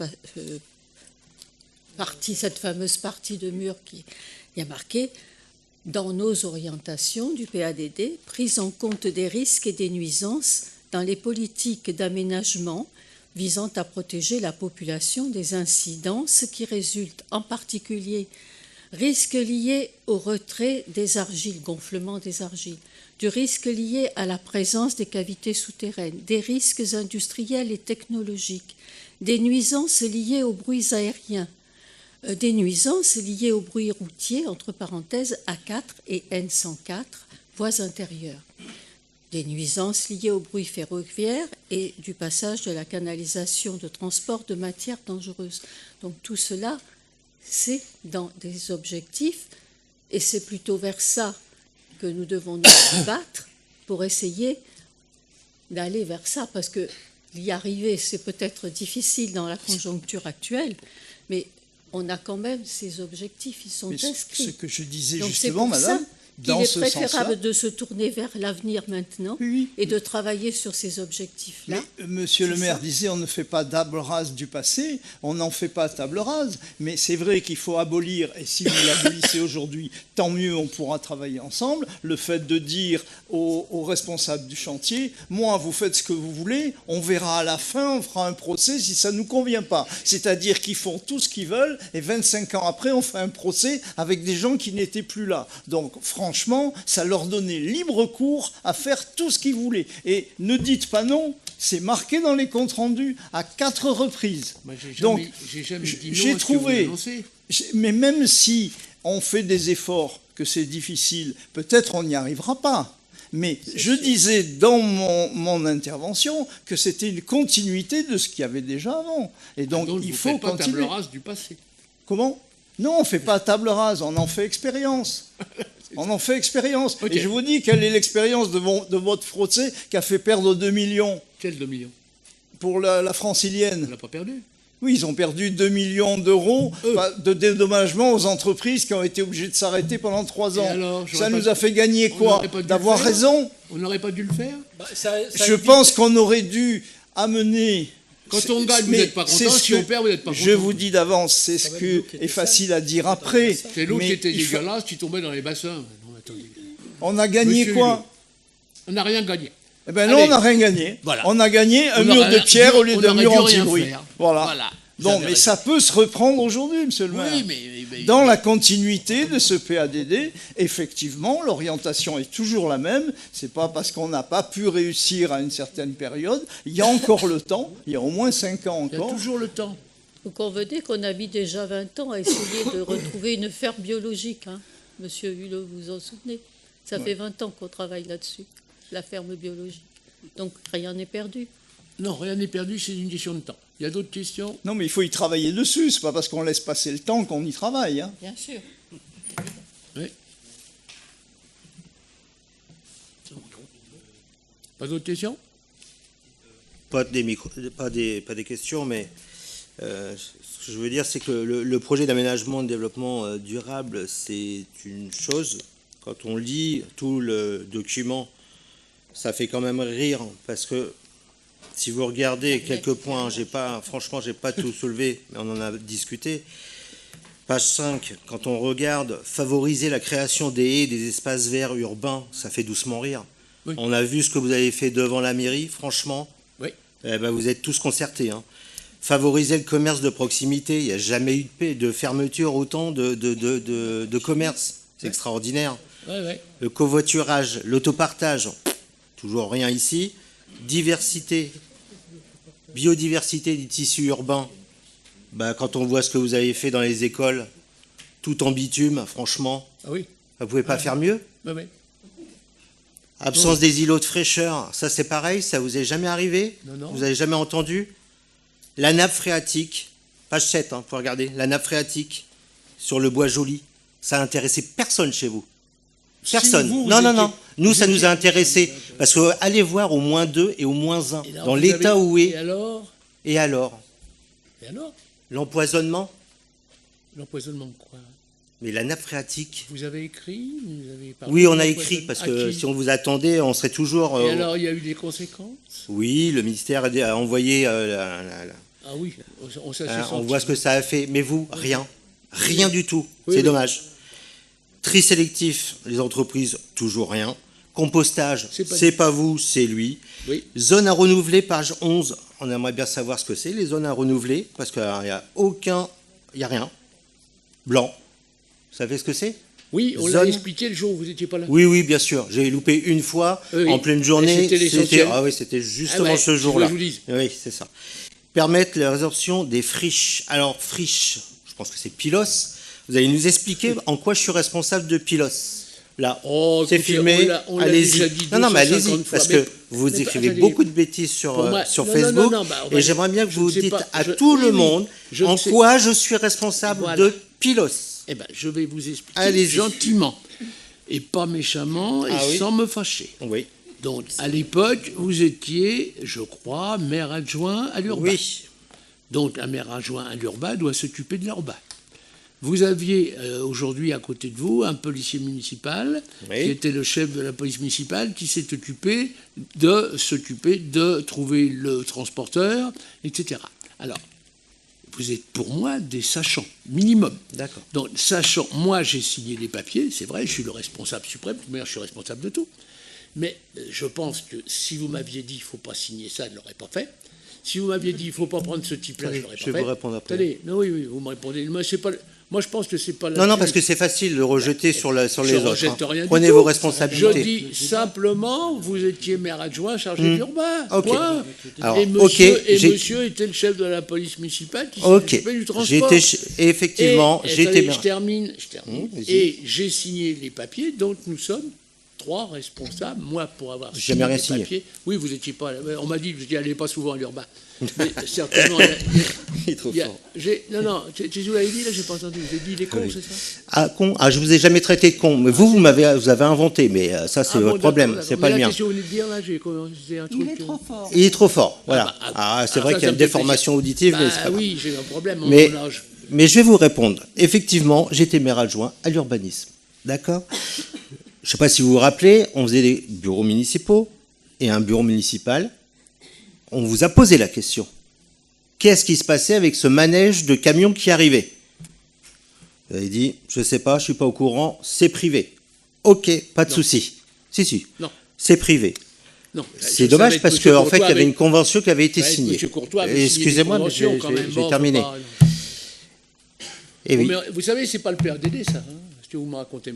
[SPEAKER 9] cette fameuse partie de mur qui y a marqué dans nos orientations du PADD, prise en compte des risques et des nuisances dans les politiques d'aménagement visant à protéger la population des incidences qui résultent en particulier risques liés au retrait des argiles, gonflement des argiles, du risque lié à la présence des cavités souterraines, des risques industriels et technologiques, des nuisances liées aux bruits aériens, des nuisances liées aux bruits routiers, entre parenthèses A4 et N104, voies intérieures, des nuisances liées au bruit ferroviaire et du passage de la canalisation de transport de matières dangereuses. Donc tout cela, c'est dans des objectifs et c'est plutôt vers ça que nous devons nous battre pour essayer d'aller vers ça, parce que y arriver, c'est peut-être difficile dans la conjoncture actuelle, mais on a quand même ces objectifs, ils sont inscrits.
[SPEAKER 2] Ce que je disais donc justement, madame, dans ce sens-là.
[SPEAKER 9] Il est préférable de se tourner vers l'avenir maintenant et de travailler sur ces objectifs-là.
[SPEAKER 2] Monsieur le maire disait on ne fait pas table rase du passé, on n'en fait pas table rase, mais c'est vrai qu'il faut abolir, et si vous l'abolissez aujourd'hui, tant mieux, on pourra travailler ensemble, le fait de dire aux responsables du chantier, moi vous faites ce que vous voulez, on verra à la fin, on fera un procès si ça ne nous convient pas. C'est-à-dire qu'ils font tout ce qu'ils veulent, et 25 ans après, on fait un procès avec des gens qui n'étaient plus là. Donc franchement, ça leur donnait libre cours à faire tout ce qu'ils voulaient. Et ne dites pas non, c'est marqué dans les comptes rendus à 4 reprises. Donc, j'ai trouvé, mais même si on fait des efforts, que c'est difficile, peut-être on n'y arrivera pas. Mais je disais dans mon intervention que c'était une continuité de ce qu'il y avait déjà avant. Et donc il faut continuer.
[SPEAKER 1] Table rase du passé.
[SPEAKER 2] Comment ? Non, on ne fait pas table rase, on en fait expérience. On en fait expérience. Okay. Et je vous dis quelle est l'expérience de votre procès qui a fait perdre 2 millions.
[SPEAKER 1] Quel 2 millions ?
[SPEAKER 2] Pour la francilienne.
[SPEAKER 1] On n'a pas perdu.
[SPEAKER 2] Oui, ils ont perdu 2 millions d'euros de dédommagement aux entreprises qui ont été obligées de s'arrêter pendant 3 ans. Alors, ça nous a fait gagner quoi ? D'avoir raison ?
[SPEAKER 1] On n'aurait pas dû le faire ?
[SPEAKER 2] Je pense qu'on aurait dû amener...
[SPEAKER 1] Quand on gagne, vous n'êtes pas content. Si on perd, vous n'êtes pas content.
[SPEAKER 2] Je vous dis d'avance, c'est ce qui est facile à dire après.
[SPEAKER 1] C'est l'eau qui était dégueulasse, qui tombait dans les bassins.
[SPEAKER 2] On a gagné quoi ?
[SPEAKER 1] On n'a rien gagné.
[SPEAKER 2] Eh bien non, on n'a rien gagné. Voilà. On a gagné un mur de pierre au lieu d'un mur anti-bruit. Voilà. Bon, mais ça peut se reprendre aujourd'hui, monsieur le maire.
[SPEAKER 1] Oui, mais
[SPEAKER 2] dans la continuité de ce PADD, effectivement, l'orientation est toujours la même. C'est pas parce qu'on n'a pas pu réussir à une certaine période. Il y a encore le temps. Il y a au moins 5 ans encore.
[SPEAKER 1] Il y a toujours le temps.
[SPEAKER 9] Vous convenez qu'on a mis déjà 20 ans à essayer de retrouver une ferme biologique, hein. Monsieur Hulot, vous vous en souvenez ? Ça fait 20 ans qu'on travaille là-dessus, la ferme biologique. Donc rien n'est perdu.
[SPEAKER 1] Non, rien n'est perdu, c'est une question de temps. Il y a d'autres questions ?
[SPEAKER 2] Non, mais il faut y travailler dessus. C'est pas parce qu'on laisse passer le temps qu'on y travaille. Hein.
[SPEAKER 9] Bien sûr.
[SPEAKER 1] Oui. Pas d'autres questions ?
[SPEAKER 5] Pas des questions, mais ce que je veux dire, c'est que le projet d'aménagement et de développement durable, c'est une chose. Quand on lit tout le document, ça fait quand même rire, parce que si vous regardez quelques points, franchement, j'ai pas tout soulevé, mais on en a discuté. Page 5, quand on regarde favoriser la création des haies, des espaces verts urbains, ça fait doucement rire. Oui. On a vu ce que vous avez fait devant la mairie, franchement.
[SPEAKER 1] Oui.
[SPEAKER 5] Vous êtes tous concertés. Hein. Favoriser le commerce de proximité, il n'y a jamais eu de fermeture autant de commerce. C'est extraordinaire.
[SPEAKER 1] Ouais.
[SPEAKER 5] Le covoiturage, l'autopartage, toujours rien ici. Biodiversité des tissus urbains. Quand on voit ce que vous avez fait dans les écoles, tout en bitume, franchement, vous ne pouvez pas faire mieux.
[SPEAKER 1] Oui.
[SPEAKER 5] Absence des îlots de fraîcheur, ça c'est pareil, ça vous est jamais arrivé ?
[SPEAKER 1] Non.
[SPEAKER 5] Vous n'avez jamais entendu ? La nappe phréatique, page 7, pour regarder, la nappe phréatique sur le bois joli, ça a intéressé personne chez vous. Personne.
[SPEAKER 1] Si
[SPEAKER 5] non. Nous, ça nous a intéressé. Parce que allez voir au moins 2 et au moins 1. Dans l'état où est.
[SPEAKER 1] Et alors ?
[SPEAKER 5] L'empoisonnement.
[SPEAKER 1] L'empoisonnement quoi ?
[SPEAKER 5] Mais la nappe phréatique.
[SPEAKER 1] Vous avez écrit ?
[SPEAKER 5] Oui, on a écrit, parce que si on vous attendait, on serait toujours...
[SPEAKER 1] Et alors, il y a eu des conséquences ?
[SPEAKER 5] Oui, le ministère a envoyé...
[SPEAKER 1] Ah oui,
[SPEAKER 5] on voit ce que ça a fait. Mais vous, rien. Rien du tout. C'est dommage. Tri sélectif, les entreprises, toujours rien. Compostage, c'est pas vous, c'est lui.
[SPEAKER 1] Oui.
[SPEAKER 5] Zone à renouveler, page 11. On aimerait bien savoir ce que c'est, les zones à renouveler, parce qu'il n'y a rien. Blanc. Vous savez ce que c'est ?
[SPEAKER 1] Oui, on l'a expliqué le jour où vous n'étiez pas là.
[SPEAKER 5] Oui, bien sûr. J'ai loupé une fois, en pleine journée. C'était justement ce jour-là. Oui, c'est ça. Permettre la résorption des friches. Alors, friches, je pense que c'est Pylos. Vous allez nous expliquer en quoi je suis responsable de Pylos. Là, c'est filmé, allez-y. Non, mais allez-y, parce que vous écrivez beaucoup de bêtises sur Facebook, et j'aimerais bien que vous dites à tout le monde en quoi je suis responsable de Pylos.
[SPEAKER 1] Eh bien, je vais vous expliquer gentiment, et pas méchamment, et sans me fâcher.
[SPEAKER 5] Oui.
[SPEAKER 1] Donc, à l'époque, vous étiez, je crois, maire adjoint à l'urbain.
[SPEAKER 5] Oui.
[SPEAKER 1] Donc, un maire adjoint à l'urbain doit s'occuper de l'urbain. Vous aviez aujourd'hui à côté de vous un policier municipal qui était le chef de la police municipale qui s'est occupé de trouver le transporteur, etc. Alors, vous êtes pour moi des sachants, minimum.
[SPEAKER 5] D'accord.
[SPEAKER 1] Donc, sachant, moi j'ai signé les papiers, c'est vrai, je suis le responsable suprême, mais je suis responsable de tout. Mais je pense que si vous m'aviez dit qu'il ne faut pas signer ça, je ne l'aurais pas fait. Si vous m'aviez dit qu'il ne faut pas prendre ce type-là, je ne l'aurais pas fait.
[SPEAKER 5] Je vais vous répondre après.
[SPEAKER 1] Attendez, non, oui, vous me répondez. Moi, je pense que c'est pas...
[SPEAKER 5] Non, parce que c'est facile de rejeter sur les autres.
[SPEAKER 1] Je rejette rien du
[SPEAKER 5] Prenez
[SPEAKER 1] tout.
[SPEAKER 5] vos responsabilités.
[SPEAKER 1] Je dis simplement, vous étiez maire adjoint chargé de l'urbain.
[SPEAKER 5] Ok.
[SPEAKER 1] Point.
[SPEAKER 5] Alors,
[SPEAKER 1] et monsieur était le chef de la police municipale qui s'occupait du transport.
[SPEAKER 5] Effectivement, j'étais maire.
[SPEAKER 1] Je termine. Et j'ai signé les papiers, donc nous sommes 3 responsables. Moi, pour avoir signé les papiers... Oui, vous n'étiez pas... On m'a dit que vous n'y allez pas souvent à l'urbain. Mais certainement...
[SPEAKER 5] Il est trop fort.
[SPEAKER 1] Non, vous l'avez dit, là, j'ai pas entendu. Vous avez dit les cons, c'est ça?
[SPEAKER 5] Ah, con. Ah, je vous ai jamais traité de con. Mais vous avez inventé, mais ça, c'est votre problème. C'est pas le mien.
[SPEAKER 1] Qu'est-ce que vous venez de dire, là?
[SPEAKER 4] Il est trop fort.
[SPEAKER 5] Il est trop fort, voilà. C'est vrai qu'il y a une déformation auditive, mais c'est pas grave.
[SPEAKER 1] Oui, j'ai un problème.
[SPEAKER 5] Mais je vais vous répondre. Effectivement, j'étais maire adjoint à l'urbanisme. D'accord? Je ne sais pas si vous vous rappelez, on faisait des bureaux municipaux et un bureau municipal. On vous a posé la question. Qu'est-ce qui se passait avec ce manège de camions qui arrivait? Vous avez dit, je ne sais pas, je ne suis pas au courant, c'est privé. Ok, pas de souci. Si.
[SPEAKER 1] Non.
[SPEAKER 5] C'est privé.
[SPEAKER 1] Non.
[SPEAKER 5] C'est dommage parce qu'en fait, il y avait une convention qui avait été signée. Excusez-moi, mais j'ai terminé.
[SPEAKER 1] Vous savez, c'est pas le PRDD, ça. Ce que vous me racontez.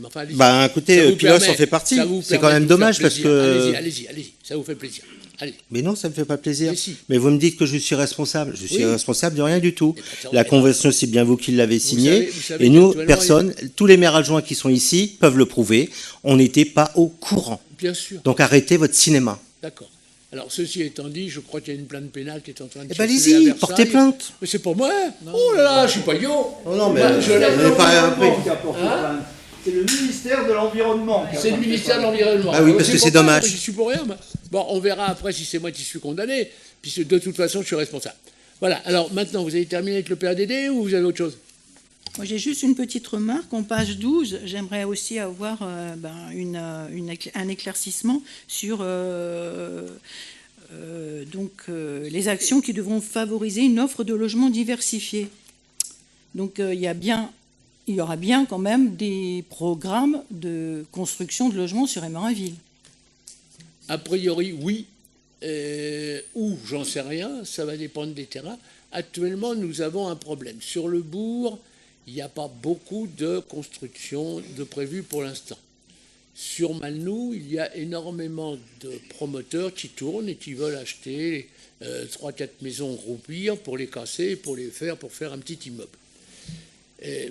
[SPEAKER 5] Écoutez, Pilos en fait partie. C'est quand même dommage parce que...
[SPEAKER 1] Allez-y, ça vous fait plaisir. Allez.
[SPEAKER 5] Mais non, ça ne me fait pas plaisir.
[SPEAKER 1] Mais, si.
[SPEAKER 5] Mais vous me dites que je suis responsable. Je suis responsable de rien du tout. La convention, c'est bien vous qui l'avez signée. Et nous, personne, tous les maires adjoints qui sont ici peuvent le prouver. On n'était pas au courant.
[SPEAKER 1] Bien sûr.
[SPEAKER 5] Donc arrêtez votre cinéma.
[SPEAKER 1] D'accord. Alors, ceci étant dit, je crois qu'il y a une plainte pénale qui est en train de...
[SPEAKER 5] allez-y, portez plainte.
[SPEAKER 1] Mais c'est pour moi. Non. Oh là là, je suis pas idiot.
[SPEAKER 5] Non, mais
[SPEAKER 1] je l'ai
[SPEAKER 2] pas plainte. C'est le ministère de l'Environnement.
[SPEAKER 1] C'est le ministère de l'Environnement.
[SPEAKER 5] Ah oui, parce que c'est dommage.
[SPEAKER 1] Je suis pour rien. Bon, on verra après si c'est moi qui suis condamné, puisque de toute façon, je suis responsable. Voilà. Alors, maintenant, vous avez terminé avec le PADD ou vous avez autre chose?
[SPEAKER 8] Moi, j'ai juste une petite remarque. En page 12, j'aimerais aussi avoir un éclaircissement sur les actions qui devront favoriser une offre de logements diversifiée. Donc, il y aura bien quand même des programmes de construction de logements sur Émerainville.
[SPEAKER 1] A priori, oui. Ou, j'en sais rien, ça va dépendre des terrains. Actuellement, nous avons un problème. Sur le bourg, il n'y a pas beaucoup de construction de prévues pour l'instant. Sur Malnou, il y a énormément de promoteurs qui tournent et qui veulent acheter 3-4 maisons groupir pour les casser, pour faire un petit immeuble.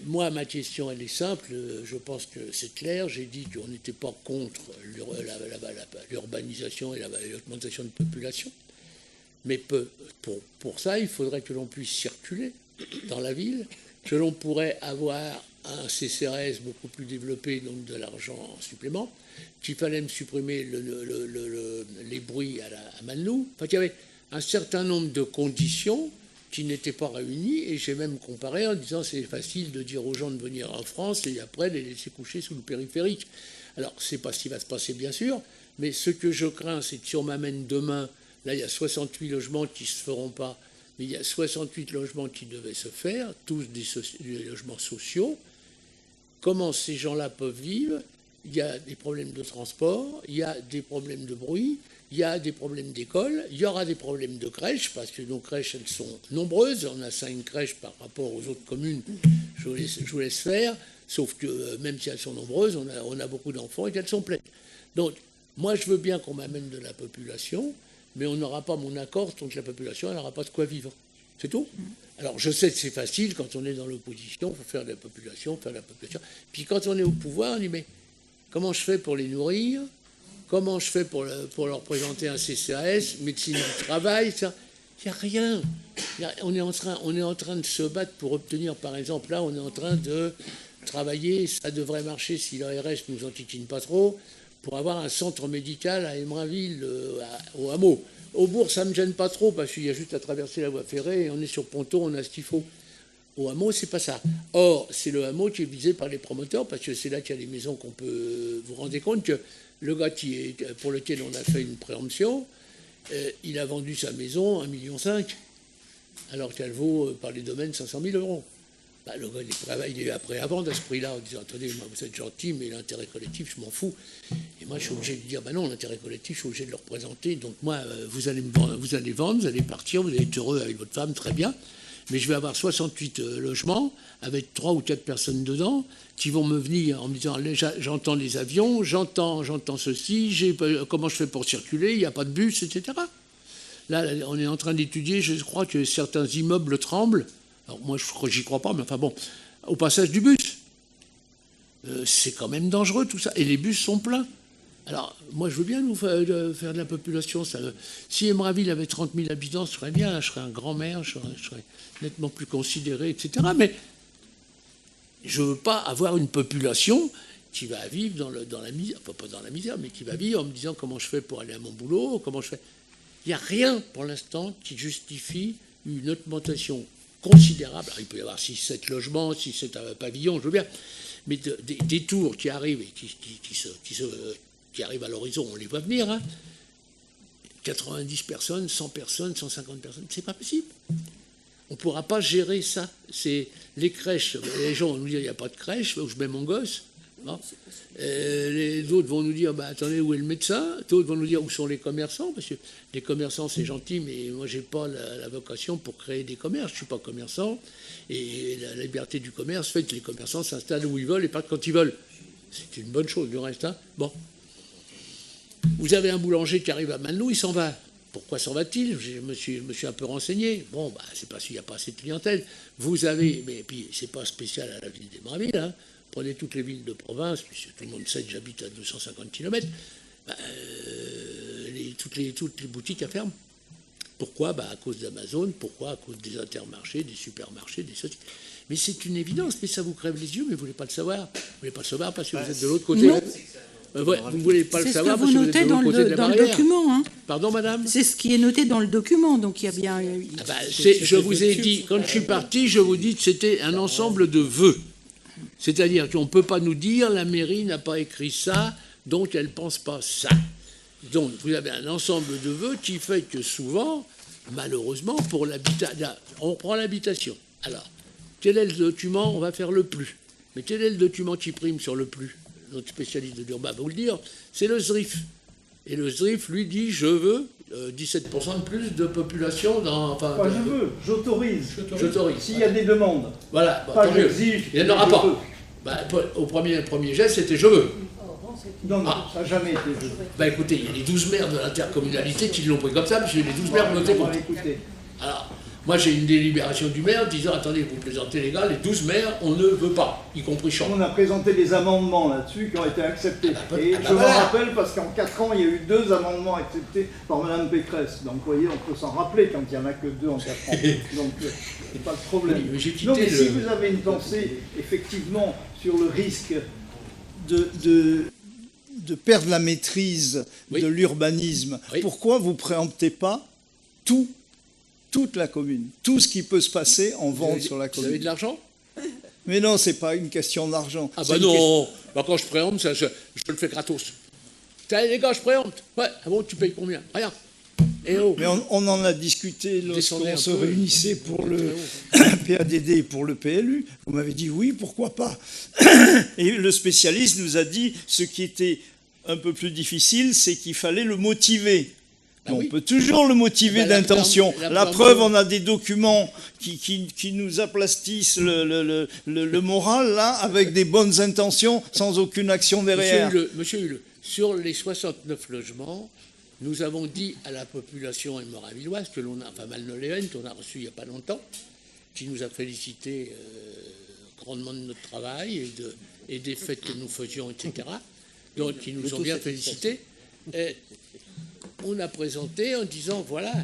[SPEAKER 1] Moi, ma question, elle est simple. Je pense que c'est clair. J'ai dit qu'on n'était pas contre l'urbanisation et l'augmentation de population. Mais pour ça, il faudrait que l'on puisse circuler dans la ville, que l'on pourrait avoir un CCRS beaucoup plus développé, donc de l'argent en supplément, qu'il fallait me supprimer les bruits à Malnou. Enfin, il y avait un certain nombre de conditions qui n'étaient pas réunis, et j'ai même comparé en disant c'est facile de dire aux gens de venir en France et après les laisser coucher sous le périphérique. Alors, c'est pas ce qui va se passer, bien sûr, mais ce que je crains, c'est que si on m'amène demain, là, il y a 68 logements qui ne se feront pas, mais il y a 68 logements qui devaient se faire, tous des logements sociaux. Comment ces gens-là peuvent vivre? Il y a des problèmes de transport, il y a des problèmes de bruit, il y a des problèmes d'école, il y aura des problèmes de crèches, parce que nos crèches, elles sont nombreuses. On a 5 crèches par rapport aux autres communes, je vous laisse faire, sauf que même si elles sont nombreuses, on a beaucoup d'enfants et qu'elles sont pleines. Donc, moi, je veux bien qu'on m'amène de la population, mais on n'aura pas mon accord tant que la population, elle n'aura pas de quoi vivre. C'est tout. Alors, je sais que c'est facile, quand on est dans l'opposition, il faut faire de la population. Puis quand on est au pouvoir, on dit, mais comment je fais pour les nourrir? Comment je fais pour leur présenter un CCAS, médecine du travail, ça? Il n'y a rien. On est en train de se battre pour obtenir, par exemple, là, on est en train de travailler, ça devrait marcher si l'ARS ne nous enquiquine pas trop, pour avoir un centre médical à Émerainville, au hameau. Au bourg, ça ne me gêne pas trop, parce qu'il y a juste à traverser la voie ferrée, et on est sur Ponto, on a ce qu'il faut. Au hameau, c'est pas ça. Or, c'est le hameau qui est visé par les promoteurs, parce que c'est là qu'il y a les maisons qu'on peut... Vous vous rendez compte que le gars pour lequel on a fait une préemption, il a vendu sa maison 1,5 million, alors qu'elle vaut, par les domaines, 500 000 euros. Bah, le gars, il est prêt à vendre à ce prix-là, en disant, attendez, moi, vous êtes gentil, mais l'intérêt collectif, je m'en fous. Et moi, je suis obligé de dire, bah non, l'intérêt collectif, je suis obligé de le représenter. Donc moi, vous allez vendre, vous allez partir, vous allez être heureux avec votre femme, très bien. Mais je vais avoir 68 logements avec 3 ou 4 personnes dedans qui vont me venir en me disant, j'entends les avions, j'entends ceci, comment je fais pour circuler, il n'y a pas de bus, etc. Là, on est en train d'étudier, je crois que certains immeubles tremblent. Alors moi, j'y crois pas, mais enfin bon, au passage du bus. C'est quand même dangereux tout ça. Et les bus sont pleins. Alors, moi, je veux bien nous faire de la population. Si Emraville avait 30 000 habitants, ce serait bien. Je serais un grand maire, je serais nettement plus considéré, etc. Mais je ne veux pas avoir une population qui va vivre dans la misère, enfin, pas dans la misère, mais qui va vivre en me disant comment je fais pour aller à mon boulot, comment je fais. Il n'y a rien pour l'instant qui justifie une augmentation considérable. Alors, il peut y avoir 6-7 logements, 6-7 pavillons, je veux bien. Mais des tours qui arrivent et qui arrivent à l'horizon, on les voit venir, hein. 90 personnes, 100 personnes, 150 personnes, c'est pas possible. On ne pourra pas gérer ça. C'est les crèches, les gens vont nous dire il n'y a pas de crèche, où je mets mon gosse. Les autres vont nous dire bah, attendez, où est le médecin? D'autres vont nous dire où sont les commerçants, parce que les commerçants c'est gentil, mais moi j'ai pas la vocation pour créer des commerces, je ne suis pas commerçant, et la liberté du commerce fait que les commerçants s'installent où ils veulent et pas quand ils veulent. C'est une bonne chose du reste, hein. Bon. Vous avez un boulanger qui arrive à Malnou, il s'en va. Pourquoi s'en va-t-il? Je me suis un peu renseigné. Bon, bah, c'est parce qu'il n'y a pas assez de clientèle. Vous avez, mais puis c'est pas spécial à la ville d'Emraville, hein. Prenez toutes les villes de province, puisque tout le monde sait que j'habite à 250 km, bah, toutes les boutiques ferment. Pourquoi? Bah, à cause d'Amazon. Pourquoi? À cause des intermarchés, des supermarchés, des sociétés. Mais c'est une évidence, mais ça vous crève les yeux, mais vous ne voulez pas le savoir. Vous ne voulez pas le savoir parce que vous êtes de l'autre côté.
[SPEAKER 8] Non.
[SPEAKER 1] Vous ne voulez pas le savoir parce que vous êtes de l'autre côté de la barrière.
[SPEAKER 8] C'est ce que vous notez dans le document. Hein.
[SPEAKER 1] Pardon, madame?
[SPEAKER 8] C'est ce qui est noté dans le document, donc il y a bien...
[SPEAKER 1] Ah bah, je vous ai dit, quand je suis parti, je vous dis que c'était un ensemble de vœux. C'est-à-dire qu'on ne peut pas nous dire la mairie n'a pas écrit ça, donc elle ne pense pas ça. Donc vous avez un ensemble de vœux qui fait que souvent, malheureusement, pour l'habitat, on prend l'habitation. Alors, quel est le document? On va faire le plus. Mais quel est le document qui prime sur le plus? Notre spécialiste de l'urbain va vous le dire, c'est le SRIF. Et le SRIF, lui, dit je veux 17% de plus de population dans... Enfin,
[SPEAKER 2] pas je veux, j'autorise.
[SPEAKER 1] J'autorise.
[SPEAKER 2] S'il y a des demandes.
[SPEAKER 1] Voilà, bah,
[SPEAKER 2] pas j'exige.
[SPEAKER 1] Il n'y en aura pas. Bah, au premier geste, c'était je veux.
[SPEAKER 2] Non, ça n'a jamais été je veux.
[SPEAKER 1] Bah écoutez, il y a les 12 maires de l'intercommunalité qui l'ont pris comme ça, parce que les 12 maires votaient contre. Alors, moi j'ai une délibération du maire disant, attendez, vous plaisantez les gars, les 12 maires, on ne veut pas, y compris Champ.
[SPEAKER 2] On a présenté des amendements là-dessus qui ont été acceptés. Et je me rappelle, parce qu'en 4 ans, il y a eu 2 amendements acceptés par Mme Pécresse. Donc vous voyez, on peut s'en rappeler quand il n'y en a que 2 en 4 ans. Donc, c'est pas de problème.
[SPEAKER 1] Oui, mais
[SPEAKER 2] donc, si vous avez une pensée, effectivement, sur le risque de perdre la maîtrise de l'urbanisme, pourquoi vous ne préemptez pas toute la commune, tout ce qui peut se passer en vente sur la commune?
[SPEAKER 1] Vous avez de l'argent?
[SPEAKER 2] Mais non, c'est pas une question d'argent.
[SPEAKER 1] Ah bah non, bah quand je préempte, je le fais gratos. Les gars, je préempte. Ouais, ah bon, tu payes combien? Rien. Et oh.
[SPEAKER 2] Mais on en a discuté lorsqu'on se réunissait pour le PADD et pour le PLU. Vous m'avez dit oui, pourquoi pas. Et le spécialiste nous a dit ce qui était un peu plus difficile, c'est qu'il fallait le motiver. Ah on peut toujours le motiver d'intention. La preuve, on a des documents qui nous aplastissent le moral, là, avec des bonnes intentions, sans aucune action derrière.
[SPEAKER 1] Monsieur Huleux, sur les 69 logements, nous avons dit à la population émeravilloise, que l'on a, enfin Malnoléenne, qu'on a reçu il n'y a pas longtemps, qui nous a félicité grandement de notre travail et des fêtes que nous faisions, etc., donc qui nous ont bien félicités. On a présenté en disant, voilà,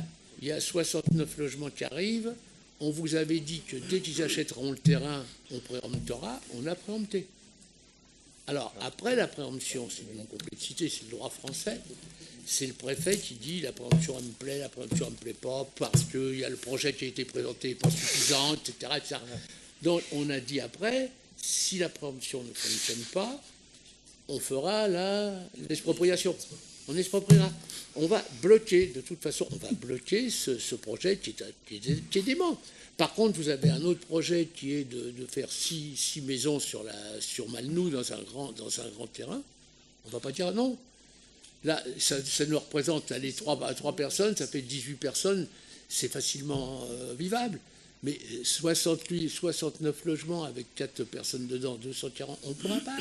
[SPEAKER 1] il y a 69 logements qui arrivent, on vous avait dit que dès qu'ils achèteront le terrain, on préemptera, on a préempté. Alors, après la préemption, c'est une complexité, c'est le droit français. C'est le préfet qui dit la préemption elle me plaît, la préemption elle me plaît pas, parce qu'il y a le projet qui a été présenté n'est pas suffisant, etc., etc. Donc, on a dit après, si la préemption ne fonctionne pas, on fera l'expropriation. On expropriera. On va bloquer, de toute façon, on va bloquer ce projet qui est dément. Par contre, vous avez un autre projet qui est de faire six maisons sur Malnou dans un grand terrain. On ne va pas dire non. Là, ça nous représente les 3 personnes, ça fait 18 personnes, c'est facilement vivable. Mais 69 logements avec 4 personnes dedans, 240, on ne pourra pas.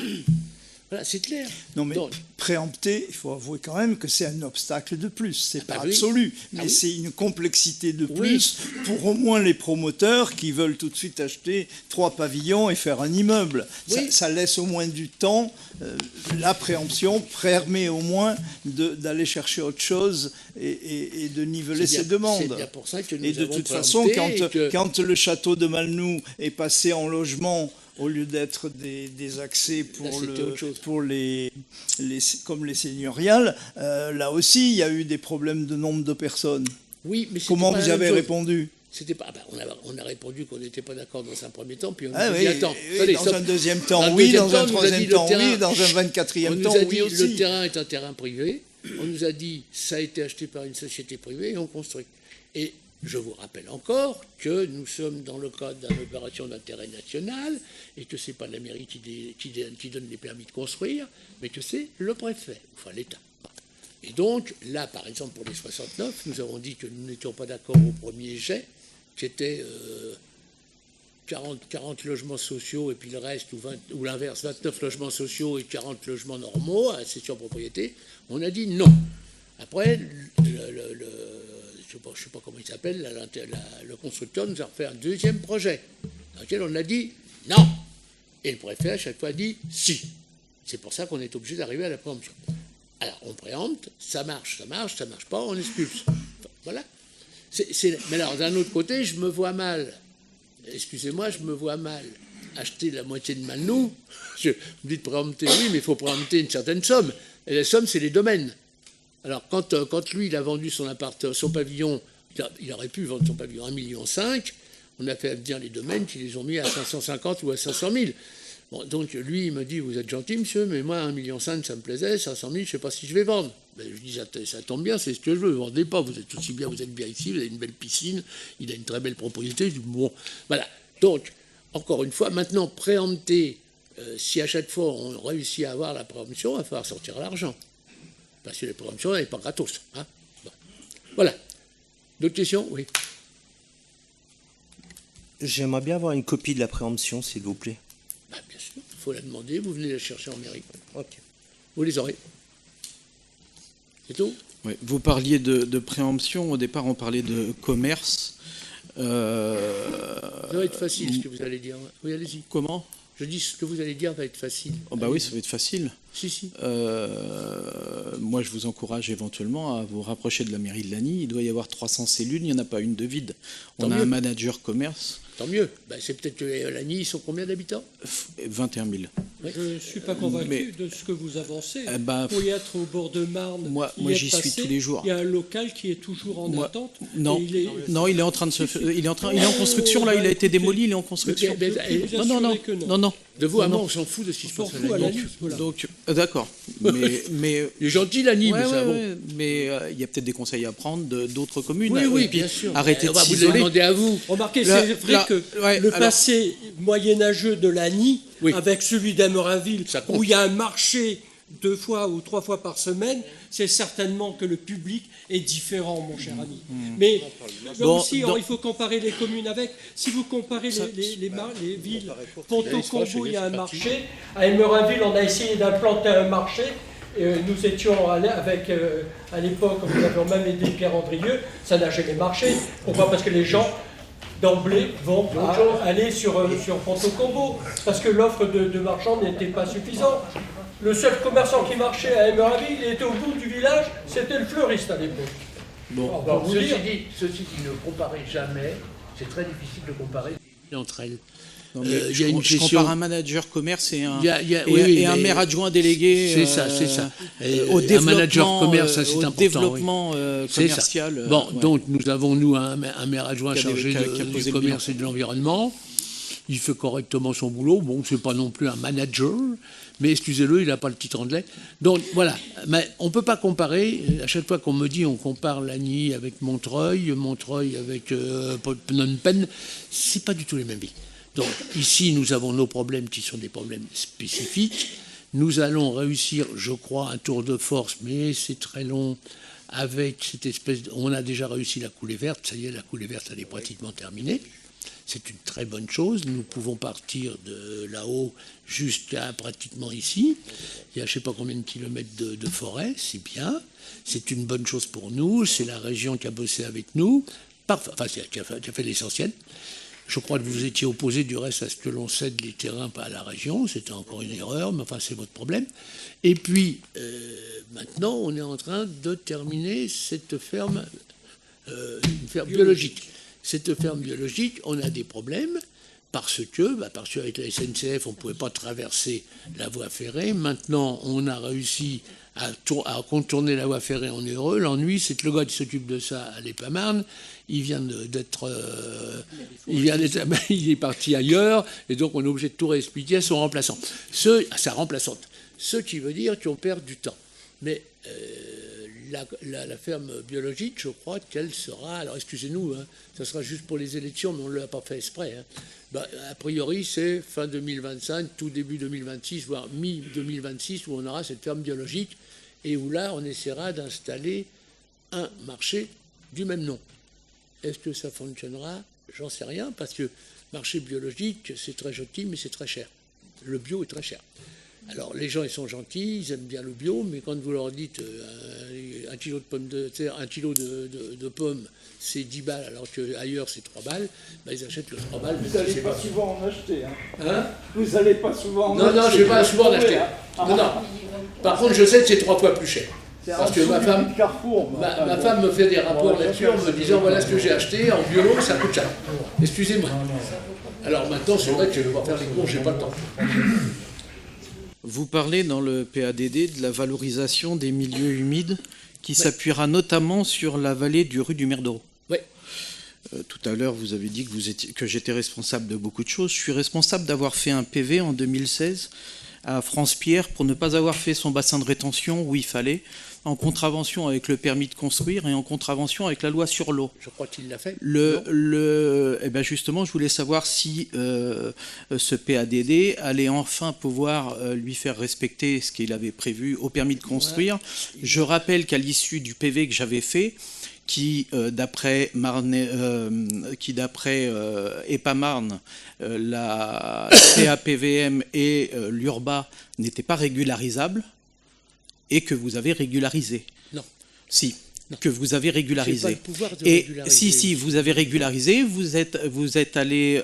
[SPEAKER 1] Voilà, c'est clair.
[SPEAKER 2] Non, mais préempter, il faut avouer quand même que c'est un obstacle de plus. C'est pas absolu, mais c'est une complexité de plus pour au moins les promoteurs qui veulent tout de suite acheter 3 pavillons et faire un immeuble. Ça laisse au moins du temps. La préemption permet au moins d'aller chercher autre chose et de niveler ses demandes.
[SPEAKER 1] C'est bien pour ça que nous
[SPEAKER 2] et de toute façon, quand le château de Malnou est passé en logement, au lieu d'être des accès pour les comme les seigneuriales, là aussi, il y a eu des problèmes de nombre de personnes.
[SPEAKER 1] Oui, mais
[SPEAKER 2] comment vous avez répondu?
[SPEAKER 1] C'était pas. On a répondu qu'on n'était pas d'accord dans un premier temps, puis on
[SPEAKER 2] a
[SPEAKER 1] dit attends.
[SPEAKER 2] Dans un deuxième temps, oui, dans un troisième temps, oui, dans un 24e temps, oui aussi.
[SPEAKER 1] Le terrain est un terrain privé. On nous a dit ça a été acheté par une société privée et on construit. Et je vous rappelle encore que nous sommes dans le cadre d'une opération d'intérêt national et que ce n'est pas la mairie qui donne les permis de construire, mais que c'est le préfet, enfin l'État. Et donc, là, par exemple, pour les 69, nous avons dit que nous n'étions pas d'accord au premier jet, qui était 40 logements sociaux et puis le reste, ou l'inverse, 29 logements sociaux et 40 logements normaux à cession propriété. On a dit non. Après, je ne sais pas comment il s'appelle, le constructeur nous a refait un deuxième projet, dans lequel on a dit non. Et le préfet, à chaque fois, a dit si. C'est pour ça qu'on est obligé d'arriver à la préemption. Alors, on préempte, ça marche pas, on expulse. Enfin, voilà. Mais alors, d'un autre côté, je me vois mal acheter la moitié de Malnou. Je me dis de préempter, oui, mais il faut préempter une certaine somme. Et la somme, c'est les domaines. Alors, quand lui, il a vendu son pavillon, il aurait pu vendre son pavillon 1,5 million, on a fait venir les domaines qui les ont mis à 550 ou à 500 000. Bon, donc, lui, il me dit, vous êtes gentil, monsieur, mais moi, 1,5 million, ça me plaisait, 500 000, je ne sais pas si je vais vendre. Ben, je dis, ça tombe bien, c'est ce que je veux, ne vendez pas, vous êtes aussi bien, vous êtes bien ici, vous avez une belle piscine, il a une très belle propriété. Je dis, bon, voilà. Donc, encore une fois, maintenant, préempter, si à chaque fois on réussit à avoir la préemption, il va falloir sortir l'argent. Parce que la préemption, elle n'est pas gratos. Hein, bon. Voilà. D'autres questions? Oui.
[SPEAKER 5] J'aimerais bien avoir une copie de la préemption, s'il vous plaît.
[SPEAKER 1] Bah, bien sûr, il faut la demander, vous venez la chercher en mairie.
[SPEAKER 5] Ok.
[SPEAKER 1] Vous les aurez. C'est tout?
[SPEAKER 14] Oui. Vous parliez de préemption, au départ on parlait de commerce.
[SPEAKER 1] Ça va être facile ce que vous allez dire. Oui, allez-y.
[SPEAKER 14] Comment?
[SPEAKER 1] Je dis ce que vous allez dire va être facile.
[SPEAKER 14] Oh bah oui, ça va être facile.
[SPEAKER 1] Si.
[SPEAKER 14] Moi, je vous encourage éventuellement à vous rapprocher de la mairie de Lagny. Il doit y avoir 300 cellules, il n'y en a pas une de vide. On a un manager commerce.
[SPEAKER 1] Tant mieux. Ben, c'est peut-être que Lagny, ils sont combien d'habitants?
[SPEAKER 14] 21 000.
[SPEAKER 3] Oui. Je ne suis pas convaincu de ce que vous avancez. Pour y être au bord de Marne,
[SPEAKER 14] moi j'y suis tous les jours.
[SPEAKER 3] Il y a un local qui est toujours en attente.
[SPEAKER 14] Non, il est en train de il est en construction là. Il a été démoli, il est en construction. Non.
[SPEAKER 1] De vous à moi, on s'en fout de ce qui se passe à Lagny.
[SPEAKER 14] Donc, d'accord. Mais
[SPEAKER 1] il est gentil Lagny, mais ça bon.
[SPEAKER 14] Mais il y a peut-être des conseils à prendre d'autres communes.
[SPEAKER 1] Oui, bien sûr.
[SPEAKER 14] Arrêtez de
[SPEAKER 1] vous les demander à vous.
[SPEAKER 3] Remarquez, c'est vrai que le passé moyenâgeux de Lagny, avec celui d'Amerinville, où il y a un marché 2 fois ou 3 fois par semaine, c'est certainement que le public est différent, mon cher ami. Mais aussi, il faut comparer les communes avec. Si vous comparez les villes, Ponto-Combo, il y a un marché. À Amerinville, on a essayé d'implanter un marché. Nous étions avec, à l'époque, nous avions même aidé Pierre Andrieux, ça n'a jamais marché. Pourquoi? Parce que les gens, d'emblée, vont aller sur Ponto-Combo, parce que l'offre de marchands n'était pas suffisante. Le seul commerçant qui marchait à Amerinville, il était au bout du village, c'était le fleuriste à l'époque.
[SPEAKER 1] Bon, ceci dit, ne comparez jamais, c'est très difficile de comparer entre elles.
[SPEAKER 14] Je compare un manager commerce et un, un maire adjoint délégué.
[SPEAKER 1] C'est ça.
[SPEAKER 14] Au développement,
[SPEAKER 1] un manager commerce, ça, c'est important.
[SPEAKER 14] Développement commercial.
[SPEAKER 1] Bon, donc nous avons un maire adjoint chargé du commerce et de l'environnement. Il fait correctement son boulot. Bon, c'est pas non plus un manager, mais excusez-le, il n'a pas le titre anglais. Donc voilà, mais on ne peut pas comparer. À chaque fois qu'on me dit on compare Lagny avec Montreuil avec Phnom Penh, c'est pas du tout les mêmes vies. Donc ici, nous avons nos problèmes qui sont des problèmes spécifiques. Nous allons réussir, je crois, un tour de force, mais c'est très long, avec cette espèce... On a déjà réussi la coulée verte, ça y est, la coulée verte, elle est pratiquement terminée. C'est une très bonne chose. Nous pouvons partir de là-haut jusqu'à pratiquement ici. Il y a je ne sais pas combien de kilomètres de forêt, c'est bien. C'est une bonne chose pour nous. C'est la région qui a bossé avec nous, qui a fait l'essentiel. Je crois que vous étiez opposé du reste à ce que l'on cède les terrains à la région. C'était encore une erreur, mais enfin c'est votre problème. Et puis maintenant, on est en train de terminer cette ferme, une ferme biologique. Cette ferme biologique, on a des problèmes parce qu'avec la SNCF, on ne pouvait pas traverser la voie ferrée. Maintenant, on a réussi à contourner la voie ferrée, on est heureux. L'ennui, c'est que le gars qui s'occupe de ça à l'Épamarne, il est parti ailleurs, et donc on est obligé de tout réexpliquer à son remplaçant. À sa remplaçante. Ce qui veut dire qu'on perd du temps. Mais la ferme biologique, je crois qu'elle sera... Alors excusez-nous, ça sera juste pour les élections, mais on ne l'a pas fait exprès. A priori, c'est fin 2025, tout début 2026, voire mi-2026, où on aura cette ferme biologique, et où là, on essaiera d'installer un marché du même nom. Est-ce que ça fonctionnera? J'en sais rien, parce que marché biologique, c'est très gentil, mais c'est très cher. Le bio est très cher. Alors, les gens, ils sont gentils, ils aiment bien le bio, mais quand vous leur dites un kilo de pommes de terre, un kilo de pommes, c'est 10 balles, alors qu'ailleurs, c'est 3 balles, ils achètent le 3 balles.
[SPEAKER 2] Vous n'allez pas souvent en acheter, Vous n'allez pas souvent en acheter.
[SPEAKER 1] Non, je ne vais pas souvent en acheter. Non. Par contre, je sais que c'est 3 fois plus cher. Parce que ma femme me fait des rapports là-dessus en me disant voilà ce que j'ai acheté, en biolo, ça coûte cher. Excusez-moi. Alors maintenant, c'est vrai que je ne vais pas faire les cours, je n'ai pas le temps.
[SPEAKER 14] Vous parlez dans le PADD de la valorisation des milieux humides qui s'appuiera notamment sur la vallée du rue du Merdoro.
[SPEAKER 1] Oui.
[SPEAKER 14] Tout à l'heure, vous avez dit que j'étais responsable de beaucoup de choses. Je suis responsable d'avoir fait un PV en 2016 à France-Pierre pour ne pas avoir fait son bassin de rétention où il fallait, en contravention avec le permis de construire et en contravention avec la loi sur l'eau.
[SPEAKER 1] Je crois qu'il l'a fait.
[SPEAKER 14] Justement, je voulais savoir si ce PADD allait enfin pouvoir lui faire respecter ce qu'il avait prévu au permis de construire. Ouais. Je rappelle qu'à l'issue du PV que j'avais fait, qui d'après Épamarne, la PAPVM et l'URBA n'étaient pas régularisables, et que vous avez régularisé.
[SPEAKER 1] Non.
[SPEAKER 14] Si, non. Que vous avez régularisé.
[SPEAKER 1] J'ai pas le pouvoir de régulariser.
[SPEAKER 14] Si, vous avez régularisé, vous êtes allé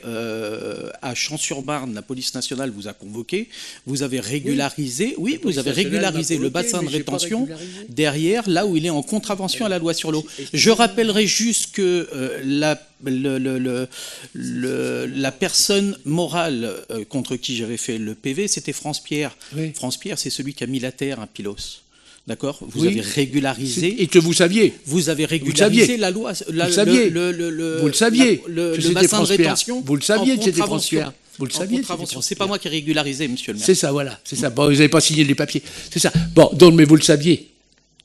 [SPEAKER 14] à Champs-sur-Marne, la police nationale vous a convoqué, vous avez régularisé, oui, vous avez régularisé le bassin de rétention derrière, là où il est en contravention à la loi sur l'eau. Je rappellerai juste que la personne morale contre qui j'avais fait le PV, c'était France-Pierre. Oui. France-Pierre, c'est celui qui a mis la terre à Pylos. D'accord? Vous avez régularisé...
[SPEAKER 1] Et que vous saviez.
[SPEAKER 14] Vous avez régularisé la loi...
[SPEAKER 1] Vous le saviez.
[SPEAKER 14] Vous le saviez. Le bassin de rétention...
[SPEAKER 1] Vous le saviez que c'était France-Pierre. Vous le saviez.
[SPEAKER 14] C'est pas moi qui ai régularisé, monsieur le maire.
[SPEAKER 1] C'est ça, voilà. C'est ça. Bon, vous n'avez pas signé les papiers. C'est ça. Bon, donc, mais vous le saviez.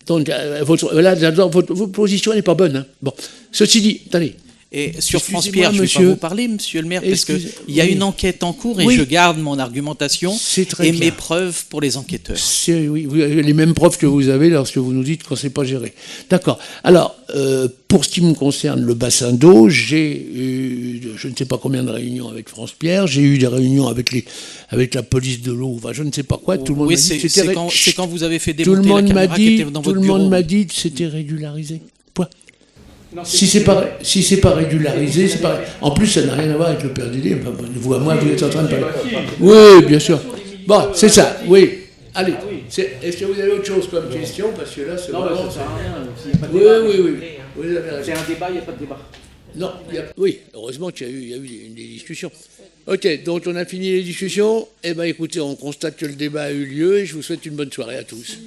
[SPEAKER 1] Donc, votre position n'est pas bonne. Bon. Ceci dit, attendez...
[SPEAKER 14] Et sur France-Pierre, je ne vais pas vous parler, monsieur le maire, parce qu'il y a une enquête en cours et je garde mon argumentation et mes preuves pour les enquêteurs.
[SPEAKER 1] Oui, les mêmes preuves que vous avez lorsque vous nous dites qu'on ne sait pas gérer. D'accord. Alors, pour ce qui me concerne le bassin d'eau, j'ai eu, je ne sais pas combien de réunions avec France-Pierre, j'ai eu des réunions avec la police de l'eau, enfin je ne sais pas quoi, tout le monde m'a dit que c'était...
[SPEAKER 14] C'est quand vous avez fait démonter la caméra qui était dans votre bureau.
[SPEAKER 1] Tout le monde m'a dit que c'était régularisé. Point. Non, si c'est pas régularisé, c'est pas. En plus, ça n'a rien à voir avec le PADD. Enfin, vous à moi, vous êtes en train de parler. Oui, bien sûr. Bon, c'est ça. Oui. Allez. Est-ce que vous avez autre chose comme question? Parce que là, c'est
[SPEAKER 15] non, ça sert à rien.
[SPEAKER 1] Oui. Vous avez raison.
[SPEAKER 15] C'est un débat, il n'y a pas de débat.
[SPEAKER 1] Non, oui. Heureusement qu'il y a eu des discussions. Ok, donc on a fini les discussions. Eh bien écoutez, on constate que le débat a eu lieu et je vous souhaite une bonne soirée à tous.